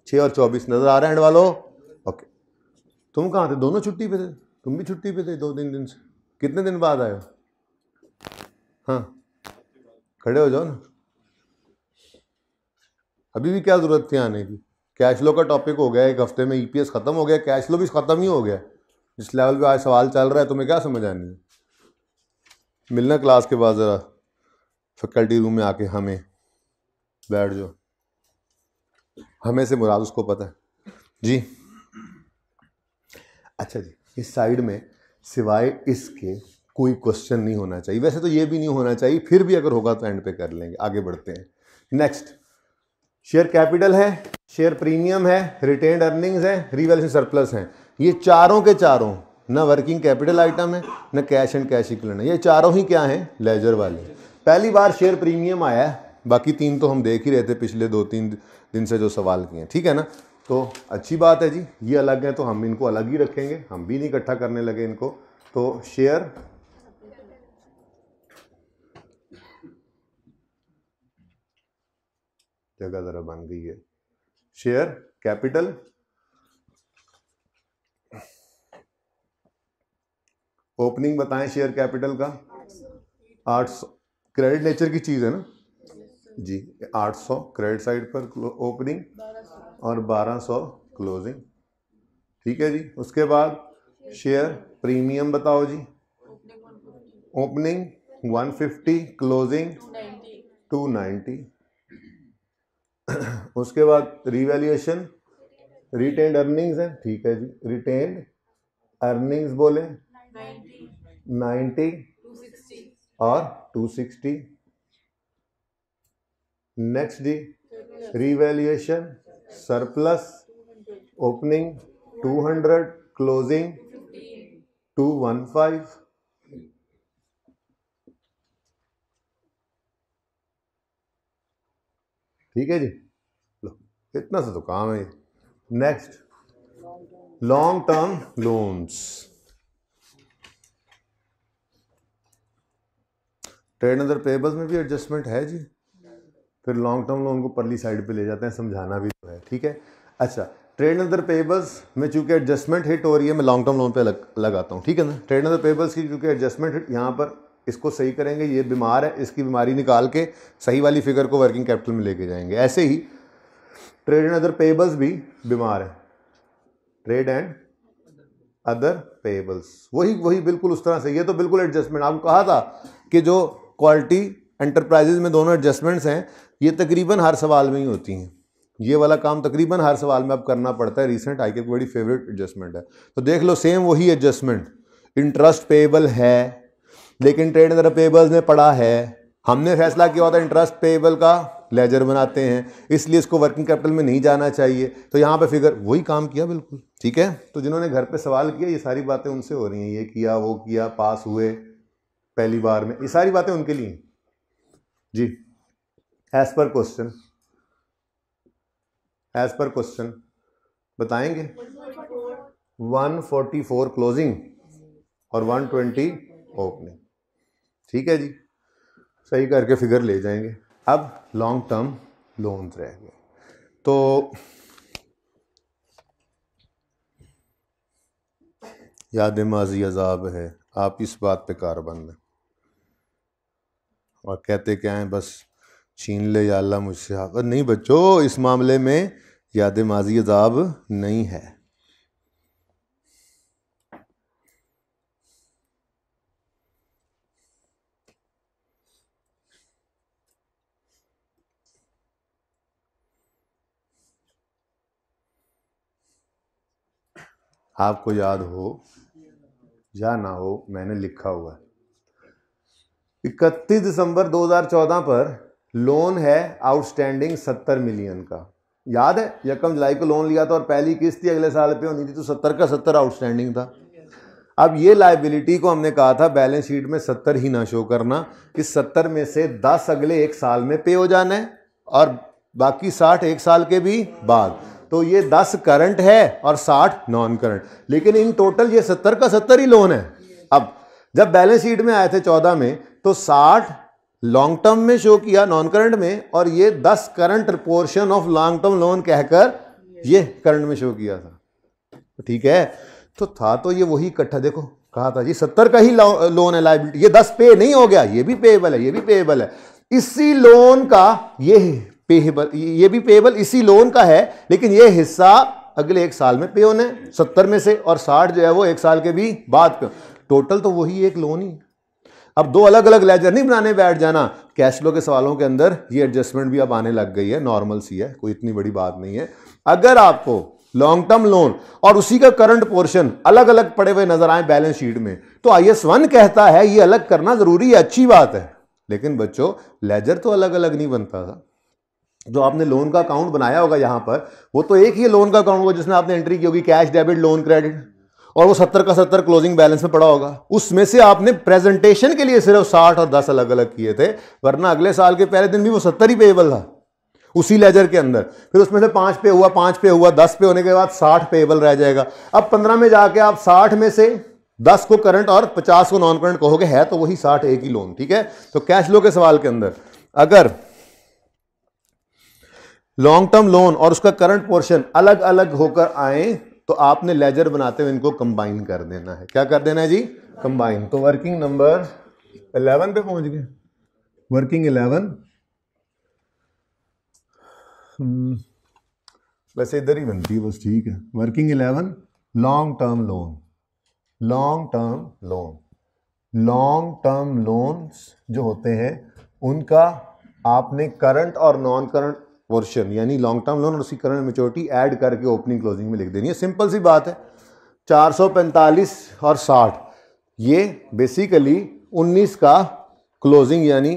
6 और 24 नजर आ रहा है एंड वालों? ओके। तुम कहाँ थे? दोनों छुट्टी पे थे? तुम भी छुट्टी पे थे 2-3 दिन से? कितने दिन बाद आए हो? हाँ, खड़े हो जाओ ना। अभी भी क्या जरूरत थी आने की? कैश फ्लो का टॉपिक हो गया, एक हफ्ते में ईपीएस खत्म हो गया, कैश फ्लो भी खत्म ही हो गया। जिस लेवल पे आज सवाल चल रहा है तुम्हें क्या समझ आनी है? मिलना क्लास के बाद जरा फैकल्टी रूम में आके, हमें बैठ जाओ। हमें से मुराद उसको पता है जी। अच्छा जी, इस साइड में सिवाय इसके कोई क्वेश्चन नहीं होना चाहिए। वैसे तो ये भी नहीं होना चाहिए, फिर भी अगर होगा तो एंड पे कर लेंगे। आगे बढ़ते हैं। नेक्स्ट, शेयर कैपिटल है, शेयर प्रीमियम है, रिटेन्ड अर्निंग्स है, रिवैल्यूएशन सरप्लस है। ये चारों के चारों ना वर्किंग कैपिटल आइटम है, ना कैश एंड कैश इक्विवेलेंट है। ये चारों ही क्या हैं? लेजर वाले। पहली बार शेयर प्रीमियम आया है, बाकी 3 तो हम देख ही रहे थे पिछले 2-3 दिन से जो सवाल किए हैं, ठीक है ना। तो अच्छी बात है जी, ये अलग है तो हम इनको अलग ही रखेंगे, हम भी नहीं इकट्ठा करने लगे इनको। तो शेयर जगह जरा बन गई है। शेयर कैपिटल ओपनिंग बताएं शेयर कैपिटल का 800। क्रेडिट नेचर की चीज है ना जी। 800 क्रेडिट साइड पर ओपनिंग और 1200 क्लोजिंग, ठीक है जी। उसके बाद शेयर प्रीमियम बताओ जी। Opening 150, closing 290। उसके बाद रिवैल्यूएशन, रिटेन्ड अर्निंग्स है, ठीक है जी। रिटेन्ड अर्निंग्स बोले 90 और 260। नेक्स्ट जी, रिवैल्यूएशन सरप्लस, ओपनिंग 200, क्लोजिंग 215। ठीक है जी, लो इतना सा तो काम है। Next, long term loans. Trade under payables में भी एडजस्टमेंट है जी। फिर लॉन्ग टर्म लोन को परली साइड पे ले जाते हैं, समझाना भी तो है, ठीक है। अच्छा, ट्रेड अंडर पेबल्स में चूंकि एडजस्टमेंट हिट हो रही है, मैं लॉन्ग टर्म लोन पे लगाता हूँ, ठीक है ना। ट्रेड अंडर पेबल्स की चूंकि एडजस्टमेंट हिट, यहाँ पर इसको सही करेंगे। ये बीमार है, इसकी बीमारी निकाल के सही वाली फिगर को वर्किंग कैपिटल में लेके जाएंगे। ऐसे ही ट्रेड एंड अदर पेबल्स भी बीमार है। ट्रेड एंड अदर पेबल्स वही बिल्कुल उस तरह से। ये तो बिल्कुल एडजस्टमेंट, आपको कहा था कि जो क्वालिटी एंटरप्राइजेज में दोनों एडजस्टमेंट्स हैं, ये तकरीबन हर सवाल में ही होती हैं। ये वाला काम तकरीबन हर सवाल में अब करना पड़ता है। रिसेंट आई के बड़ी फेवरेट एडजस्टमेंट है। तो देख लो, सेम वही एडजस्टमेंट। इंटरेस्ट पेबल है, लेकिन ट्रेड एंड अदर पेबल्स में पड़ा है। हमने फैसला किया होता है इंटरेस्ट पेबल का लेजर बनाते हैं, इसलिए इसको वर्किंग कैपिटल में नहीं जाना चाहिए। तो यहाँ पे फिगर वही काम किया बिल्कुल, ठीक है। तो जिन्होंने घर पे सवाल किया, ये सारी बातें उनसे हो रही हैं। ये किया, वो किया, पास हुए पहली बार में, ये सारी बातें उनके लिए जी। एज पर क्वेश्चन बताएंगे। 144 क्लोजिंग और 120 ओपनिंग, ठीक है जी। सही करके फिगर ले जाएंगे। अब लॉन्ग टर्म लोन्स रह गए। तो याद माजी अजाब है, आप इस बात पे कारबंद हैं और कहते क्या हैं, बस छीन ले या अल्लाह मुझसे आप। नहीं बच्चों, इस मामले में याद माजी अजाब नहीं है। आपको याद हो या ना हो, मैंने लिखा हुआ है 31 दिसंबर 2014 पर लोन है आउटस्टैंडिंग 70 मिलियन का। याद है, 1 जुलाई को लोन लिया था और पहली किस्त थी अगले साल पे होनी थी, तो 70 का 70 आउटस्टैंडिंग था। अब ये लायबिलिटी को हमने कहा था बैलेंस शीट में 70 ही ना शो करना। इस 70 में से 10 अगले 1 साल में पे हो जाना है और बाकी 60 1 साल के भी बाद। तो ये 10 करंट है और 60 नॉन करंट, लेकिन इन टोटल ये 70 का 70 ही लोन है। अब जब बैलेंस शीट में आए थे 14 में, तो 60 लॉन्ग टर्म में शो किया नॉन करंट में, और ये 10 current portion of long term loan कहकर ये करंट में शो किया था। ठीक है, तो था तो ये वही इकट्ठा, देखो कहा था जी 70 का ही लोन है लायबिलिटी, ये 10 पे नहीं हो गया, ये भी पेएबल है, ये भी पेएबल है, इसी लोन का ये पेएबल, ये भी पेएबल इसी लोन का है, लेकिन ये हिस्सा अगले 1 साल में पे होना है 70 में से, और 60 जो है वो 1 साल के भी बाद पे। टोटल तो वही एक लोन ही। अब दो अलग अलग लेजर नहीं बनाने बैठ जाना। कैश फ्लो के सवालों के अंदर ये एडजस्टमेंट भी अब आने लग गई है, नॉर्मल सी है, कोई इतनी बड़ी बात नहीं है। अगर आपको लॉन्ग टर्म लोन और उसी का करंट पोर्शन अलग अलग पड़े हुए नजर आए बैलेंस शीट में, तो IS 1 कहता है ये अलग करना जरूरी है, अच्छी बात है, लेकिन बच्चों लेजर तो अलग अलग नहीं बनता था। जो आपने लोन का अकाउंट बनाया होगा यहां पर, वो तो एक ही लोन का अकाउंट होगा जिसमें आपने एंट्री की होगी कैश, डेबिट, लोन, क्रेडिट, और वो 70 का 70 क्लोजिंग बैलेंस में पड़ा होगा। उसमें से आपने प्रेजेंटेशन के लिए सिर्फ 60 और 10 अलग अलग किए थे, वरना अगले साल के पहले दिन भी वो 70 ही पेएबल था उसी लेजर के अंदर। फिर उसमें से 5 पे हुआ, 5 पे हुआ, 10 पे होने के बाद 60 पेएबल रह जाएगा। अब 15 में जाके आप 60 में से 10 को करंट और 50 को नॉन करंट कहोगे, है तो वही 60 एक ही लोन। ठीक है, तो कैश फ्लो के सवाल के अंदर अगर लॉन्ग टर्म लोन और उसका करंट पोर्शन अलग अलग होकर आए, तो आपने लेजर बनाते हुए इनको कंबाइन कर देना है। क्या कर देना है जी? कंबाइन। तो वर्किंग नंबर 11 पे पहुंच गए। वर्किंग 11 वैसे इधर ही बनती है बस, ठीक है। Working 11 long term loan. Long term loan, long term loans जो होते हैं उनका आपने करंट और नॉन करंट पोर्शन, यानी लॉन्ग टर्म लोन और उसकी करंट मैच्योरिटी ऐड करके ओपनिंग क्लोजिंग में लिख देनी है। सिंपल सी बात है। 445 और 60 ये बेसिकली 19 का क्लोजिंग यानी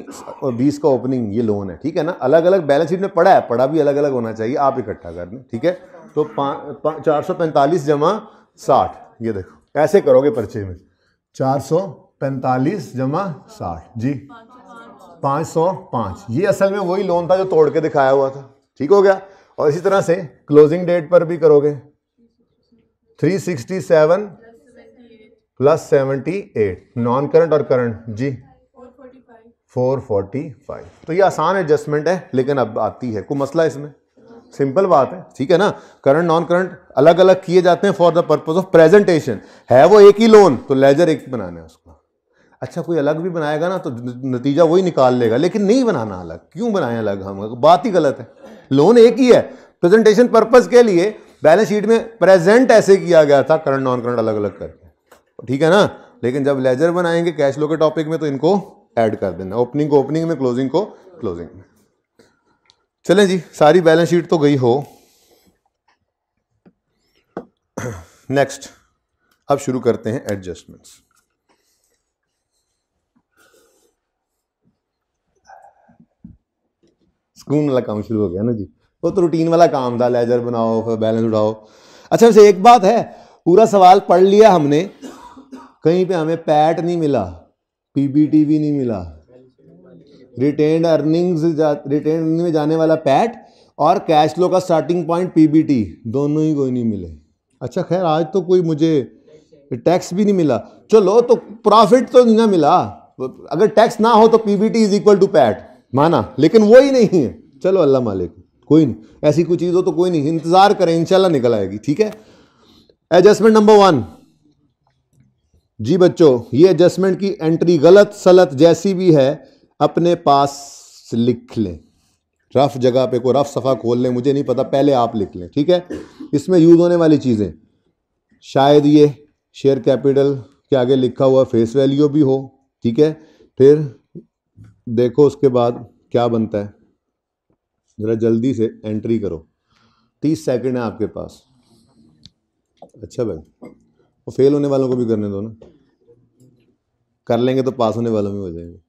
20 का ओपनिंग, ये लोन है। ठीक है ना, अलग अलग बैलेंस शीट में पड़ा है, पड़ा भी अलग अलग होना चाहिए, आप इकट्ठा कर दें। ठीक है, तो 445 जमा 60, ये देखो ऐसे करोगे पर्चे में, 445 जमा 60 जी 505। ये असल में वही लोन था जो तोड़ के दिखाया हुआ था। ठीक हो गया। और इसी तरह से क्लोजिंग डेट पर भी करोगे 367 प्लस 78, नॉन करंट और करंट जी 445। तो ये आसान एडजस्टमेंट है, लेकिन अब आती है कोई मसला इसमें, सिंपल बात है। ठीक है ना, करंट नॉन करंट अलग अलग किए जाते हैं for the purpose of presentation. है वो एक ही लोन तो लेजर एक ही बनाना है उसको। अच्छा, कोई अलग भी बनाएगा ना तो नतीजा वही निकाल लेगा, लेकिन नहीं बनाना अलग। क्यों बनाए अलग? हम बात ही गलत है। लोन एक ही है, प्रेजेंटेशन पर्पस के लिए बैलेंस शीट में प्रेजेंट ऐसे किया गया था, करंट नॉन करंट अलग अलग करके। ठीक है ना, लेकिन जब लेजर बनाएंगे कैश फ्लो के टॉपिक में तो इनको ऐड कर देना, ओपनिंग को ओपनिंग में, क्लोजिंग को क्लोजिंग में। चलें जी, सारी बैलेंस शीट तो गई हो। नेक्स्ट, अब शुरू करते हैं एडजस्टमेंट्स। स्कून वाला काम शुरू हो गया ना जी। वो तो रूटीन वाला काम था, लेजर बनाओ फिर बैलेंस उठाओ। अच्छा, वैसे एक बात है, पूरा सवाल पढ़ लिया हमने, कहीं पे हमें पैट नहीं मिला, पीबीटी भी नहीं मिला, रिटेन्ड अर्निंग्स रिटेन्ड अर्निंग में जाने वाला पैट और कैश फ्लो का स्टार्टिंग पॉइंट पीबीटी, दोनों ही कोई नहीं मिले। अच्छा खैर, आज तो कोई मुझे टैक्स भी नहीं मिला। चलो, तो प्रॉफिट तो नहीं ना मिला, अगर टैक्स ना हो तो PBT is equal to PAT माना, लेकिन वो ही नहीं है। चलो अल्लाह मालिक, कोई नहीं, ऐसी कोई चीज़ हो तो कोई नहीं, इंतजार करें, इंशाल्लाह निकल आएगी। ठीक है, एडजस्टमेंट नंबर 1 जी बच्चों, ये एडजस्टमेंट की एंट्री गलत सलत जैसी भी है अपने पास लिख लें। रफ जगह पे कोई रफ सफ़ा खोल लें, मुझे नहीं पता, पहले आप लिख लें। ठीक है, इसमें यूज होने वाली चीज़ें शायद ये शेयर कैपिटल के आगे लिखा हुआ फेस वैल्यू भी हो। ठीक है, फिर देखो उसके बाद क्या बनता है, ज़रा जल्दी से एंट्री करो, 30 सेकंड है आपके पास। अच्छा भाई, वो फेल होने वालों को भी करने दो ना, कर लेंगे तो पास होने वालों में हो जाएंगे।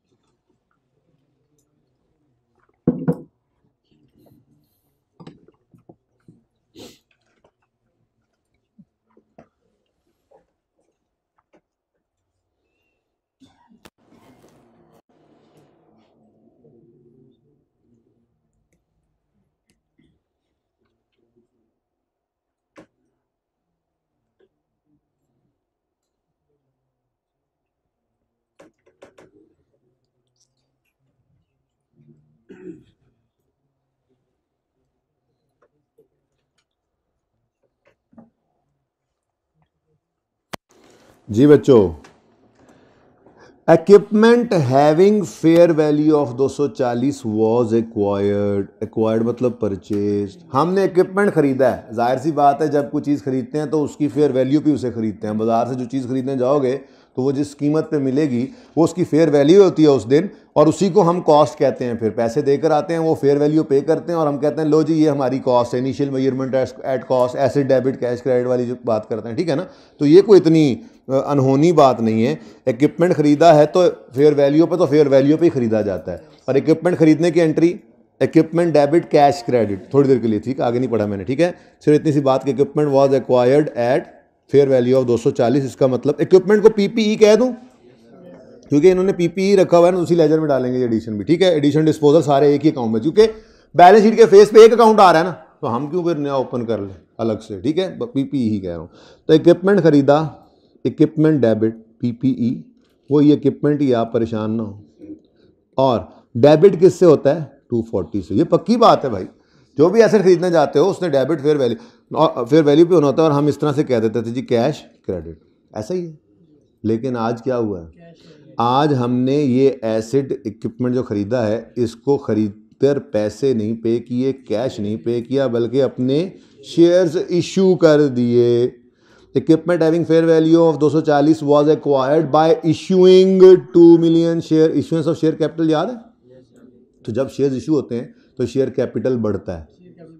जी बच्चों, equipment having fair value of 240 was acquired मतलब परचेज। हमने इक्विपमेंट खरीदा है, जाहिर सी बात है जब कोई चीज़ खरीदते हैं तो उसकी फेयर वैल्यू पे उसे खरीदते हैं। बाजार से जो चीज़ खरीदने जाओगे तो वो जिस कीमत पे मिलेगी वो उसकी फेयर वैल्यू होती है उस दिन, और उसी को हम कॉस्ट कहते हैं। फिर पैसे देकर आते हैं, वो फेयर वैल्यू पे करते हैं और हम कहते हैं लो जी ये हमारी कॉस्ट है, initial measurement at cost, asset debit cash credit वाली जो बात करते हैं, ठीक है ना। तो ये कोई इतनी अनहोनी बात नहीं है। इक्विपमेंट खरीदा है तो फेयर वैल्यू पे, तो फेयर वैल्यू पे ही खरीदा जाता है। और इक्विपमेंट खरीदने की entry equipment debit cash credit, थोड़ी देर के लिए, ठीक, आगे नहीं पढ़ा मैंने, ठीक है। सिर्फ इतनी सी बात कि equipment was acquired at fair value of 240। इसका मतलब इक्विपमेंट को पीपीई कह दूं, क्योंकि इन्होंने पीपीई रखा हुआ है ना, उसी लेजर में डालेंगे एडिशन भी, ठीक है। एडिशन डिस्पोजल सारे एक ही अकाउंट में, क्योंकि बैलेंस शीट के फेस पे एक अकाउंट आ रहा है ना, तो हम क्यों फिर नया ओपन कर लें अलग से, ठीक है। पीपीई ही कह रहा हूँ। तो इक्विपमेंट खरीदा, इक्विपमेंट डेबिट पीपीई, वो ये इक्विपमेंट ही, आप परेशान ना हो। और डेबिट किससे होता है? 240 से। ये पक्की बात है भाई, जो भी एसेट खरीदने जाते हो उसने डेबिट फेयर वैल्यू पे होना होता है, और हम इस तरह से कह देते थे जी कैश क्रेडिट, ऐसा ही है। लेकिन आज क्या हुआ है, आज हमने ये एसेट इक्विपमेंट जो खरीदा है इसको खरीदकर पैसे नहीं पे किए, कैश नहीं पे किया, बल्कि अपने शेयर्स इशू कर दिए। Equipment having fair value of 240 was acquired by issuing 2 million share. Issuance of share capital याद है? तो जब शेयर इशू होते हैं तो शेयर कैपिटल बढ़ता है,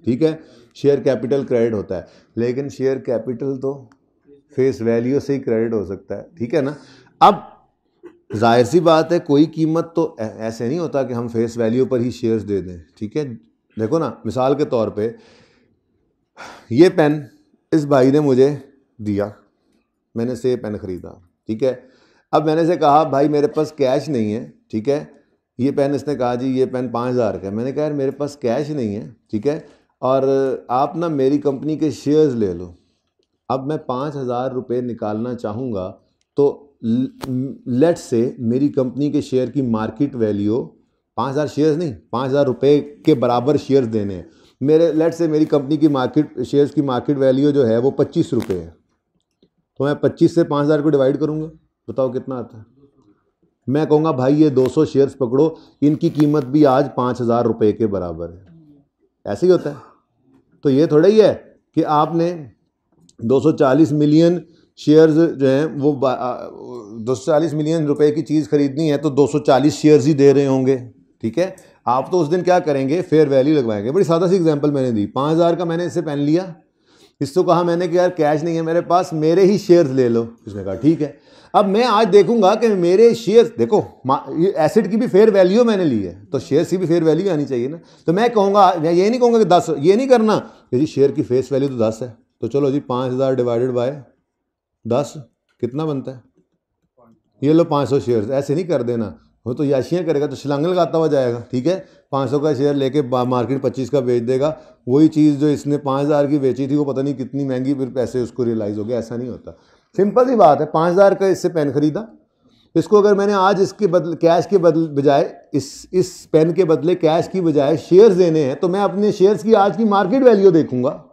ठीक है, शेयर कैपिटल क्रेडिट होता है। लेकिन शेयर कैपिटल तो फेस वैल्यू से ही क्रेडिट हो सकता है, ठीक है ना। अब जाहिर सी बात है कोई कीमत तो ऐसे नहीं होता कि हम फेस वैल्यू पर ही शेयर्स दे दें, ठीक है। देखो ना, मिसाल के तौर पे ये पेन इस भाई ने मुझे दिया, मैंने से पेन खरीदा, ठीक है। अब मैंने से कहा भाई मेरे पास कैश नहीं है, ठीक है। ये पेन, इसने कहा जी ये पेन 5000 का है। मैंने कहा यार मेरे पास कैश नहीं है, ठीक है, और आप ना मेरी कंपनी के शेयर्स ले लो। अब मैं 5000 रुपये निकालना चाहूँगा तो लेट से मेरी कंपनी के शेयर की मार्केट वैल्यू 5000 शेयर्स नहीं, 5000 रुपये के बराबर शेयर्स देने हैं मेरे। लेट से मेरी कंपनी की मार्केट शेयर्स की मार्केट वैल्यू जो है वो 25 रुपये है, तो मैं 25 से 5000 को डिवाइड करूँगा, बताओ कितना आता है। मैं कहूँगा भाई ये 200 शेयर्स पकड़ो, इनकी कीमत भी आज 5000 रुपये के बराबर है। ऐसे ही होता है। तो ये थोड़ा ही है कि आपने 240 मिलियन शेयर्स जो हैं वो 240 मिलियन रुपए की चीज़ खरीदनी है तो 240 शेयर्स ही दे रहे होंगे, ठीक है। आप तो उस दिन क्या करेंगे, फेयर वैल्यू लगवाएंगे। बड़ी सादा सी एग्जांपल मैंने दी, 5000 का मैंने इससे पेन लिया, इसको कहा मैंने कि यार कैश नहीं है मेरे पास, मेरे ही शेयर्स ले लो। इसने कहा ठीक है। अब मैं आज देखूंगा कि मेरे शेयर्स, देखो एसेट की भी फेयर वैल्यू मैंने ली है तो शेयर्स की भी फेयर वैल्यू आनी चाहिए ना। तो मैं कहूँगा, मैं ये नहीं कहूँगा कि 10, ये नहीं करना जी शेयर की फेस वैल्यू तो 10 है, तो चलो जी 5000 डिवाइडेड बाय 10 कितना बनता है, ये लो 500 शेयर्स। ऐसे नहीं कर देना, वो तो याशियाँ करेगा तो छलांग लगाता हुआ जाएगा, ठीक है। 500 का शेयर लेके मार्केट 25 का बेच देगा, वही चीज़ जो इसने 5000 की बेची थी वो पता नहीं कितनी महंगी, फिर पैसे उसको रियलाइज़ हो गया। ऐसा नहीं होता, सिंपल सी बात है। 5000 का इससे पेन खरीदा, इसको अगर मैंने आज इसके बदले कैश के बजाय इस पेन के बदले कैश की बजाय शेयर्स देने हैं, तो मैं अपने शेयर्स की आज की मार्केट वैल्यू देखूंगा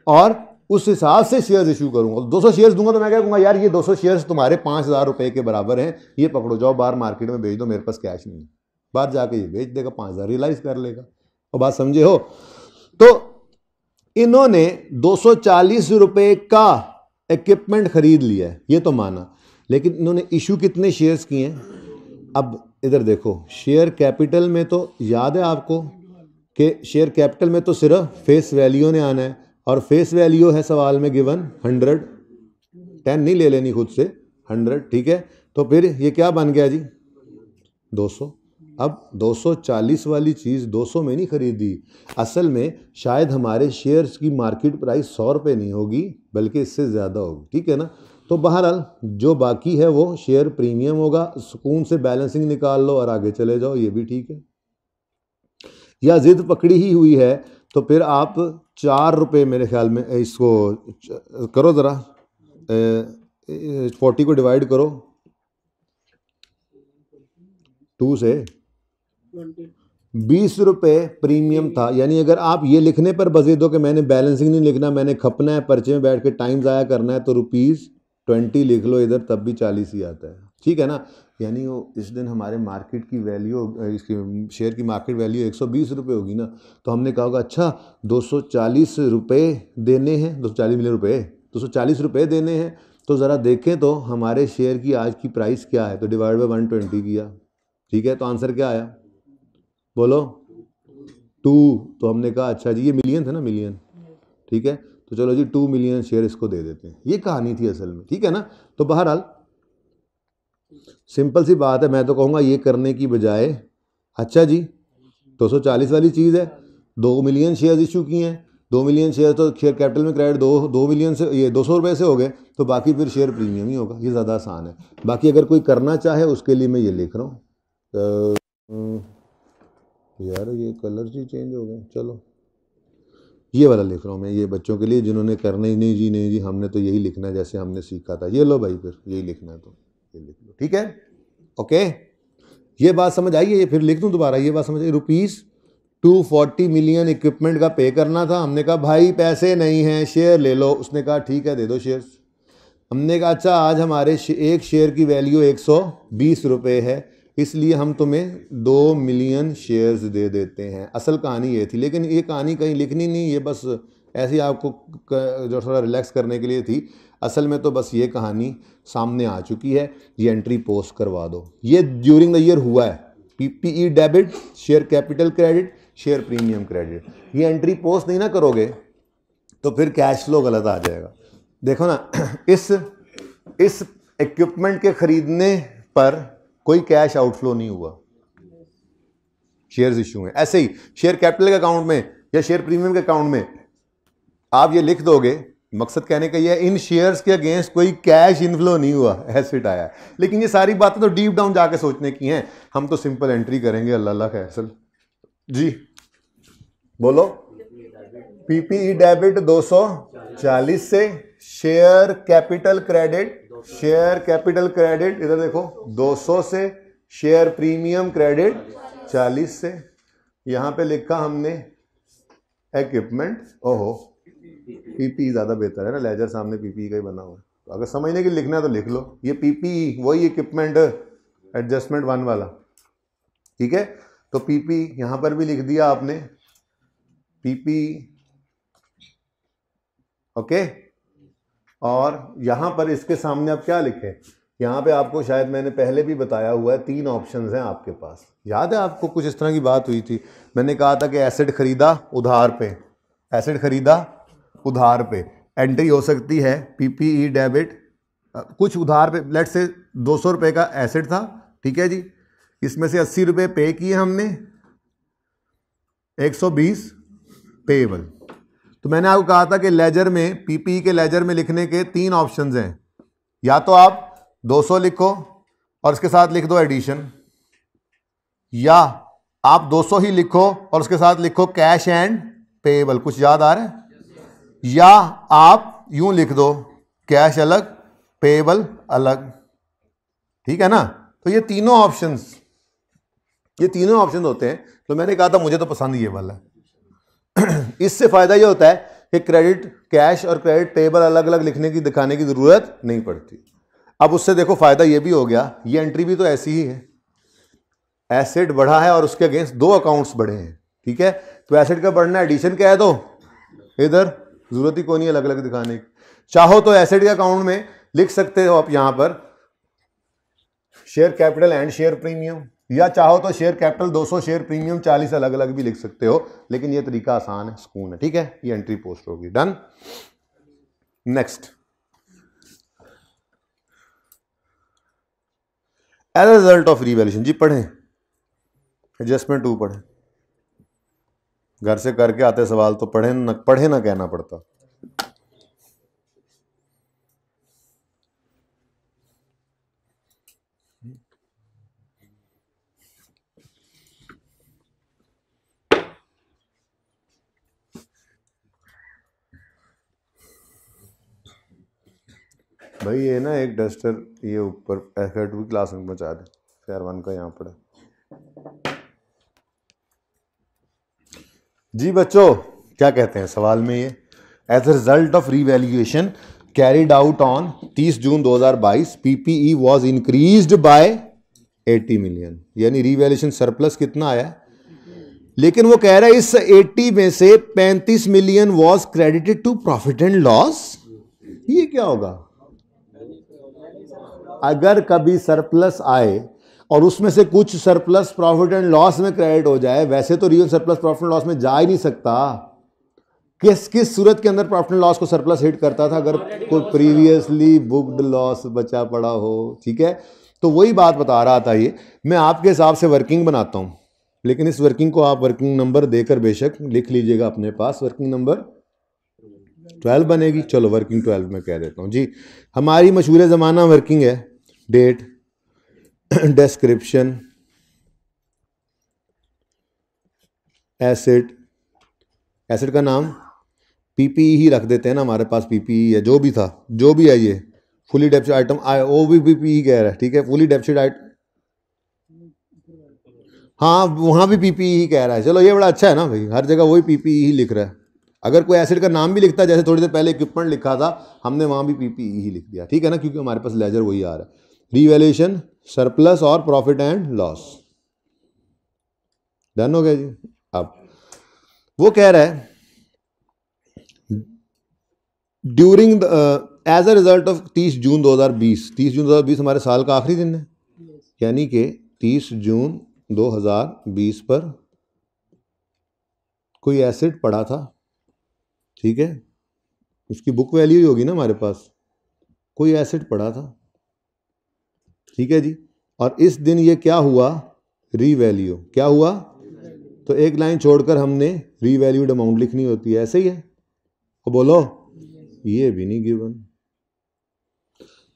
और उस हिसाब से शेयर्स इशू करूंगा। 200 शेयर्स दूंगा तो मैं क्या कहूँगा, यार ये 200 शेयर्स तुम्हारे 5000 रुपये के बराबर हैं, ये पकड़ो जाओ बाहर मार्केट में बेच दो, मेरे पास कैश नहीं है। बाहर जाके ये बेच देगा, 5000 रियलाइज कर लेगा। और बात समझे हो? तो इन्होंने 240 रुपये का इक्विपमेंट खरीद लिया है, ये तो माना, लेकिन इन्होंने इशू कितने शेयर्स किए हैं? अब इधर देखो, शेयर कैपिटल में तो याद है आपको कि शेयर कैपिटल में तो सिर्फ फेस वैल्यू ने आना है, और फेस वैल्यू है सवाल में गिवन 100, 10 नहीं ले लेनी खुद से, 100, ठीक है। तो फिर ये क्या बन गया जी, 200। अब 240 वाली चीज़ 200 में नहीं खरीदी, असल में शायद हमारे शेयर्स की मार्केट प्राइस 100 रुपये नहीं होगी बल्कि इससे ज़्यादा होगी, ठीक है ना। तो बहरहाल जो बाकी है वो शेयर प्रीमियम होगा, सुकून से बैलेंसिंग निकाल लो और आगे चले जाओ, ये भी ठीक है। या जिद पकड़ी ही हुई है तो फिर आप 4 रुपये मेरे ख्याल में, इसको करो ज़रा 40 को डिवाइड करो 2 से, 20 रुपये प्रीमियम था। यानी अगर आप ये लिखने पर बज़िद हो कि मैंने बैलेंसिंग नहीं लिखना, मैंने खपना है पर्चे में बैठ के टाइम ज़ाया करना है, तो 20 लिख लो इधर तब भी 40 ही आता है, ठीक है ना। यानी वो इस दिन हमारे मार्केट की वैल्यू, इसकी शेयर की मार्केट वैल्यू 120 रुपये होगी ना, तो हमने कहा होगा अच्छा 240 रुपये देने हैं, 240 मिलियन रुपये, 240 रुपये देने हैं, तो ज़रा देखें तो हमारे शेयर की आज की प्राइस क्या है, तो डिवाइड बाय 120 किया, ठीक है, तो आंसर क्या आया बोलो 2। तो हमने कहा अच्छा जी, ये मिलियन था ना, मिलियन, ठीक है, तो चलो जी 2 मिलियन शेयर इसको दे देते हैं। ये कहानी थी असल में, ठीक है ना। तो बहरहाल सिंपल सी बात है, मैं तो कहूँगा ये करने की बजाय अच्छा जी 240 वाली चीज़ है, 2 मिलियन शेयर इशू किए हैं, 2 मिलियन शेयर तो शेयर कैपिटल में क्रेडिट 2 मिलियन से, ये 200 रुपये से हो गए, तो बाकी फिर शेयर प्रीमियम ही होगा। ये ज़्यादा आसान है। बाकी अगर कोई करना चाहे उसके लिए मैं ये लिख रहा हूँ, यार ये कलर ही चेंज हो गए, चलो ये वाला लिख रहा हूँ मैं, ये बच्चों के लिए जिन्होंने करना ही नहीं जी, नहीं जी हमने तो यही लिखना है जैसे हमने सीखा था, ये लो भाई फिर यही लिखना है तो ये लिख लो, ठीक है, ओके। ये बात समझ आई है, ये फिर लिख दूँ दोबारा, ये बात समझ आई। ₹240 मिलियन इक्विपमेंट का पे करना था, हमने कहा भाई पैसे नहीं हैं, शेयर ले लो, उसने कहा ठीक है दे दो शेयर। हमने कहा अच्छा आज हमारे एक शेयर की वैल्यू 120 रुपये है, इसलिए हम तुम्हें 2 मिलियन शेयर्स दे देते हैं। असल कहानी ये थी, लेकिन ये कहानी कहीं लिखनी नहीं, ये बस ऐसे ही आपको जो थोड़ा रिलैक्स करने के लिए थी। असल में तो बस ये कहानी सामने आ चुकी है, ये एंट्री पोस्ट करवा दो। ये ड्यूरिंग द ईयर हुआ है, PPE debit, share capital credit, share premium credit. ये एंट्री पोस्ट नहीं ना करोगे तो फिर कैश फ्लो गलत आ जाएगा। देखो ना, इस इक्विपमेंट के खरीदने पर कोई कैश आउटफ्लो नहीं हुआ, शेयर्स इशू में। ऐसे ही शेयर कैपिटल के अकाउंट में या शेयर प्रीमियम के अकाउंट में आप ये लिख दोगे, मकसद कहने का ये है इन शेयर्स के अगेंस्ट कोई कैश इनफ्लो नहीं हुआ, एसेट आया। लेकिन ये सारी बातें तो डीप डाउन जाके सोचने की हैं, हम तो सिंपल एंट्री करेंगे। अल्लाह खैर जी बोलो। पीपीई डेबिट 240 से, share capital credit, share capital credit इधर देखो 200 से, शेयर प्रीमियम क्रेडिट 40 से। यहां पे लिखा हमने इक्विपमेंट, ओहो पीपी ज्यादा बेहतर है ना, लेजर सामने पीपी का ही बना हुआ है, तो अगर समझने के लिए लिखना है तो लिख लो। ये पीपी वही इक्विपमेंट एडजस्टमेंट 1 वाला, ठीक है। तो पीपी यहां पर भी लिख दिया आपने, पीपी, ओके। और यहां पर इसके सामने आप क्या लिखें, यहां पे आपको शायद मैंने पहले भी बताया हुआ है 3 ऑप्शंस हैं आपके पास। याद है आपको कुछ इस तरह की बात हुई थी, मैंने कहा था कि एसेट खरीदा उधार पे, एसेट खरीदा उधार पे एंट्री हो सकती है पीपीई डेबिट, कुछ उधार पे, लेट से 200 रुपये का एसेट था, ठीक है जी, इसमें से 80 रुपये पे किए हमने, 120 पेएबल। तो मैंने आपको कहा था कि लेजर में, पीपीई के लेजर में लिखने के 3 ऑप्शंस हैं, या तो आप 200 लिखो और उसके साथ लिख दो एडिशन, या आप 200 ही लिखो और उसके साथ लिखो कैश एंड पेएबल। कुछ याद आ रहा है? या आप यूं लिख दो कैश अलग पेएबल अलग, ठीक है ना। तो ये तीनों ऑप्शंस होते हैं। तो मैंने कहा था मुझे तो पसंद ये वाला है। इससे फायदा ये होता है कि क्रेडिट कैश और क्रेडिट पेएबल अलग अलग लिखने की, दिखाने की जरूरत नहीं पड़ती। अब उससे देखो फायदा ये भी हो गया, ये एंट्री भी तो ऐसी ही है, एसेट बढ़ा है और उसके अगेंस्ट 2 अकाउंट्स बढ़े हैं, ठीक है। तो एसेट का बढ़ना एडिशन क्या है, तो इधर जरूरत ही कोई नहीं अलग अलग दिखाने की। चाहो तो एसेट के अकाउंट में लिख सकते हो आप यहां पर share capital and share premium, या चाहो तो शेयर कैपिटल 200, शेयर प्रीमियम 40 अलग अलग भी लिख सकते हो, लेकिन ये तरीका आसान है, सुकून है, ठीक है। ये एंट्री पोस्ट होगी, done. Next, as a result of revaluation, जी पढ़ें, एडजस्टमेंट 2 पढ़ें, घर से करके आते सवाल तो पढ़े ना कहना पड़ता। भाई ये ना एक डस्टर ये ऊपर FR2 क्लास में पहुंचा दे, FR1 का यहाँ पड़ा। जी बच्चों क्या कहते हैं सवाल में, ये as a result of revaluation carried out on 30 June 2022 PPE was increased by 80 million, यानी रीवैल्यूएशन सरप्लस कितना आया। लेकिन वो कह रहा है इस 80 में से 35 million was credited to profit and loss. ये क्या होगा? अगर कभी सरप्लस आए और उसमें से कुछ सरप्लस प्रॉफिट एंड लॉस में क्रेडिट हो जाए, वैसे तो real surplus profit and loss में जा ही नहीं सकता। किस सूरत के अंदर प्रॉफिट एंड लॉस को सरप्लस हिट करता था? अगर कोई प्रीवियसली बुक्ड लॉस बचा पड़ा हो, ठीक है। तो वही बात बता रहा था ये। मैं आपके हिसाब से वर्किंग बनाता हूं, लेकिन इस वर्किंग को आप वर्किंग नंबर देकर बेशक लिख लीजिएगा अपने पास। वर्किंग नंबर 12 बनेगी। चलो वर्किंग 12 में कह देता हूं जी। हमारी मशहूर ज़माना वर्किंग है, डेट, डिस्क्रिप्शन, एसेट, एसेट का नाम पीपीई ही रख देते हैं ना, हमारे पास पीपीई है, जो भी था, जो भी है ये फुली डेप्सिड आइटम, वो भी पीपीई कह रहा है, ठीक है। फुली डेप्सिड आइटम, हाँ वहाँ भी पीपीई ही कह रहा है। चलो ये बड़ा अच्छा है ना भाई, हर जगह वही पीपीई ही लिख रहा है। अगर कोई एसेट का नाम भी लिखता है, जैसे थोड़ी देर पहले इक्विपमेंट लिखा था, हमने वहाँ भी पीपीई ही लिख दिया, ठीक है ना, क्योंकि हमारे पास लेजर वही आ रहा है। रीवैल्यूएशन सरप्लस और प्रॉफिट एंड लॉस, डन हो गया जी। अब वो कह रहा है during as a result of 30 June 2020, 30 June 2020 हमारे साल का आखिरी दिन है, यानी कि 30 जून 2020 पर कोई एसेट पड़ा था, ठीक है, उसकी बुक वैल्यू ही होगी ना हमारे पास, कोई एसेट पड़ा था, ठीक है जी। और इस दिन ये क्या हुआ? रीवैल्यू। क्या हुआ? तो एक लाइन छोड़कर हमने रीवैल्यूड अमाउंट लिखनी होती है, ऐसे ही है। तो बोलो, ये भी नहीं गिवन।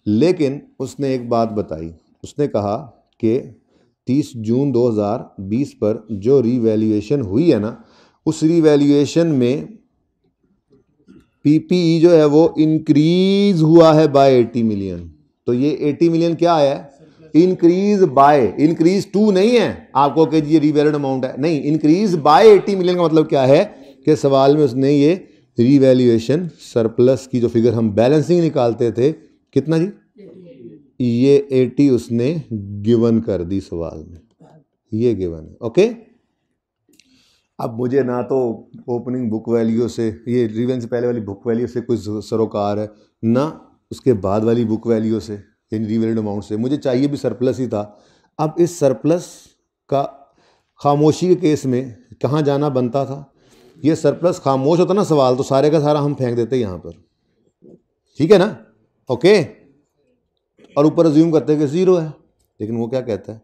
लेकिन उसने एक बात बताई, उसने कहा कि 30 जून 2020 पर जो रीवैल्यूएशन हुई है ना, उस रीवैल्यूएशन में पीपीई जो है वो इंक्रीज हुआ है बाय 80 मिलियन। तो ये 80 मिलियन क्या है? इंक्रीज बाय, इंक्रीज टू नहीं है आपको कि ये रीवैल्यूड अमाउंट है, नहीं, इंक्रीज बाय 80 मिलियन का मतलब क्या है कि सवाल में उसने ये रीवैल्यूएशन सरप्लस की जो फिगर हम बैलेंसिंग निकालते थे, कितना जी? ये 80 उसने गिवन कर दी सवाल में, ये गिवन है, ओके। अब मुझे ना तो ओपनिंग बुक वैल्यू से, ये रीवैल्यूएशन से पहले वाली बुक वैल्यू से कोई सरोकार है, ना उसके बाद वाली बुक वैल्यू से, यानी रीवैल्यूड अमाउंट से। मुझे चाहिए भी सरप्लस ही था। अब इस सरप्लस का खामोशी के केस में कहाँ जाना बनता था? ये सरप्लस खामोश होता ना सवाल, तो सारे का सारा हम फेंक देते यहाँ पर, ठीक है ना, ओके। और ऊपर अज्यूम करते हैं कि 0 है। लेकिन वो क्या कहता है,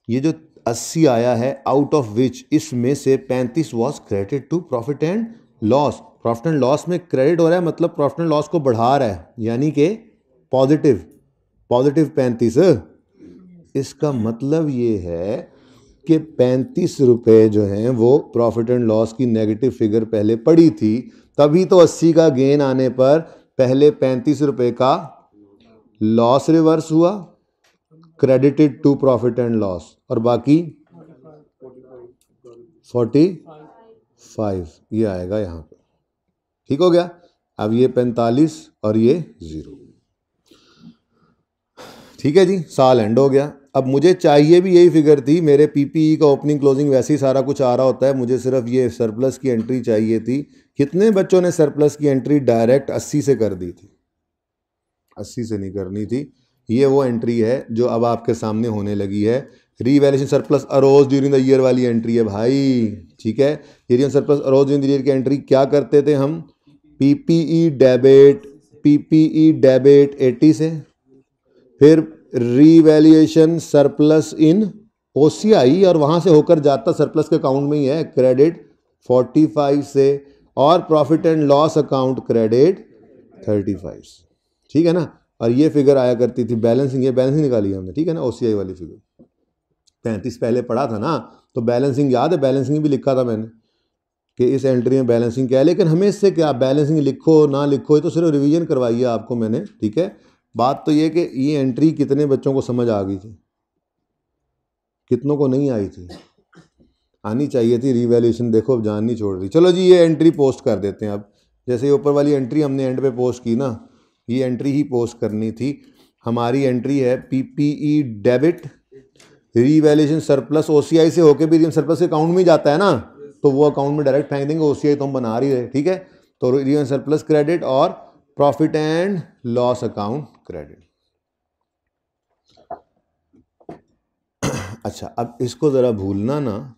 ये जो 80 आया है, आउट ऑफ विच इसमें से 35 was credited to profit and loss. Profit and loss में क्रेडिट हो रहा है, मतलब प्रॉफिट एंड लॉस को बढ़ा रहा है, यानी कि पॉजिटिव 35। इसका मतलब ये है कि 35 रुपये जो हैं वो प्रॉफिट एंड लॉस की नेगेटिव फिगर पहले पड़ी थी, तभी तो 80 का गेन आने पर पहले 35 रुपये का लॉस रिवर्स हुआ, credited to profit and loss, और बाकी 45 ये आएगा यहाँ पर, ठीक हो गया। अब ये 45 और ये 0, ठीक है जी, साल एंड हो गया। अब मुझे चाहिए भी यही फिगर थी, मेरे पीपीई का ओपनिंग क्लोजिंग वैसे ही सारा कुछ आ रहा होता है, मुझे सिर्फ ये सरप्लस की एंट्री चाहिए थी। कितने बच्चों ने सरप्लस की एंट्री डायरेक्ट 80 से कर दी थी? 80 से नहीं करनी थी। ये वो एंट्री है जो अब आपके सामने होने लगी है, revaluation surplus arose during the year वाली एंट्री है भाई, ठीक है। Revaluation surplus arose during the year की एंट्री क्या करते थे हम? पीपीई डेबिट 80 से, फिर रीवैल्यूएशन सरप्लस इन ओसीआई, और वहां से होकर जाता सरप्लस के अकाउंट में ही है, क्रेडिट 45 से, और profit and loss account credit 35, ठीक है ना। और ये फिगर आया करती थी बैलेंसिंग, ये बैलेंसिंग निकाली हमने, ठीक है ना, ओसीआई वाली फिगर 35 पहले पढ़ा था ना, तो बैलेंसिंग याद है, बैलेंसिंग भी लिखा था मैंने कि इस एंट्री में बैलेंसिंग क्या है। लेकिन हमें इससे क्या, बैलेंसिंग लिखो ना लिखो, ये तो सिर्फ रिवीजन करवाई है आपको मैंने, ठीक है। बात तो ये कि ये एंट्री कितने बच्चों को समझ आ गई थी, कितनों को नहीं आई थी? आनी चाहिए थी। रीवैल्यूएशन देखो अब जान नहीं छोड़ रही। चलो जी, ये एंट्री पोस्ट कर देते हैं। अब जैसे ये ऊपर वाली एंट्री हमने एंड पे पोस्ट की ना, ये एंट्री ही पोस्ट करनी थी। हमारी एंट्री है PPE debit revaluation surplus, OCI से होके भी सरप्लस अकाउंट में जाता है ना, तो वो अकाउंट में डायरेक्ट फेंक देंगे, ओसीआई तो हम बना रही है, ठीक है। तो रीवैल्यूएशन सरप्लस क्रेडिट और profit and loss account credit. अच्छा, अब इसको ज़रा भूलना ना,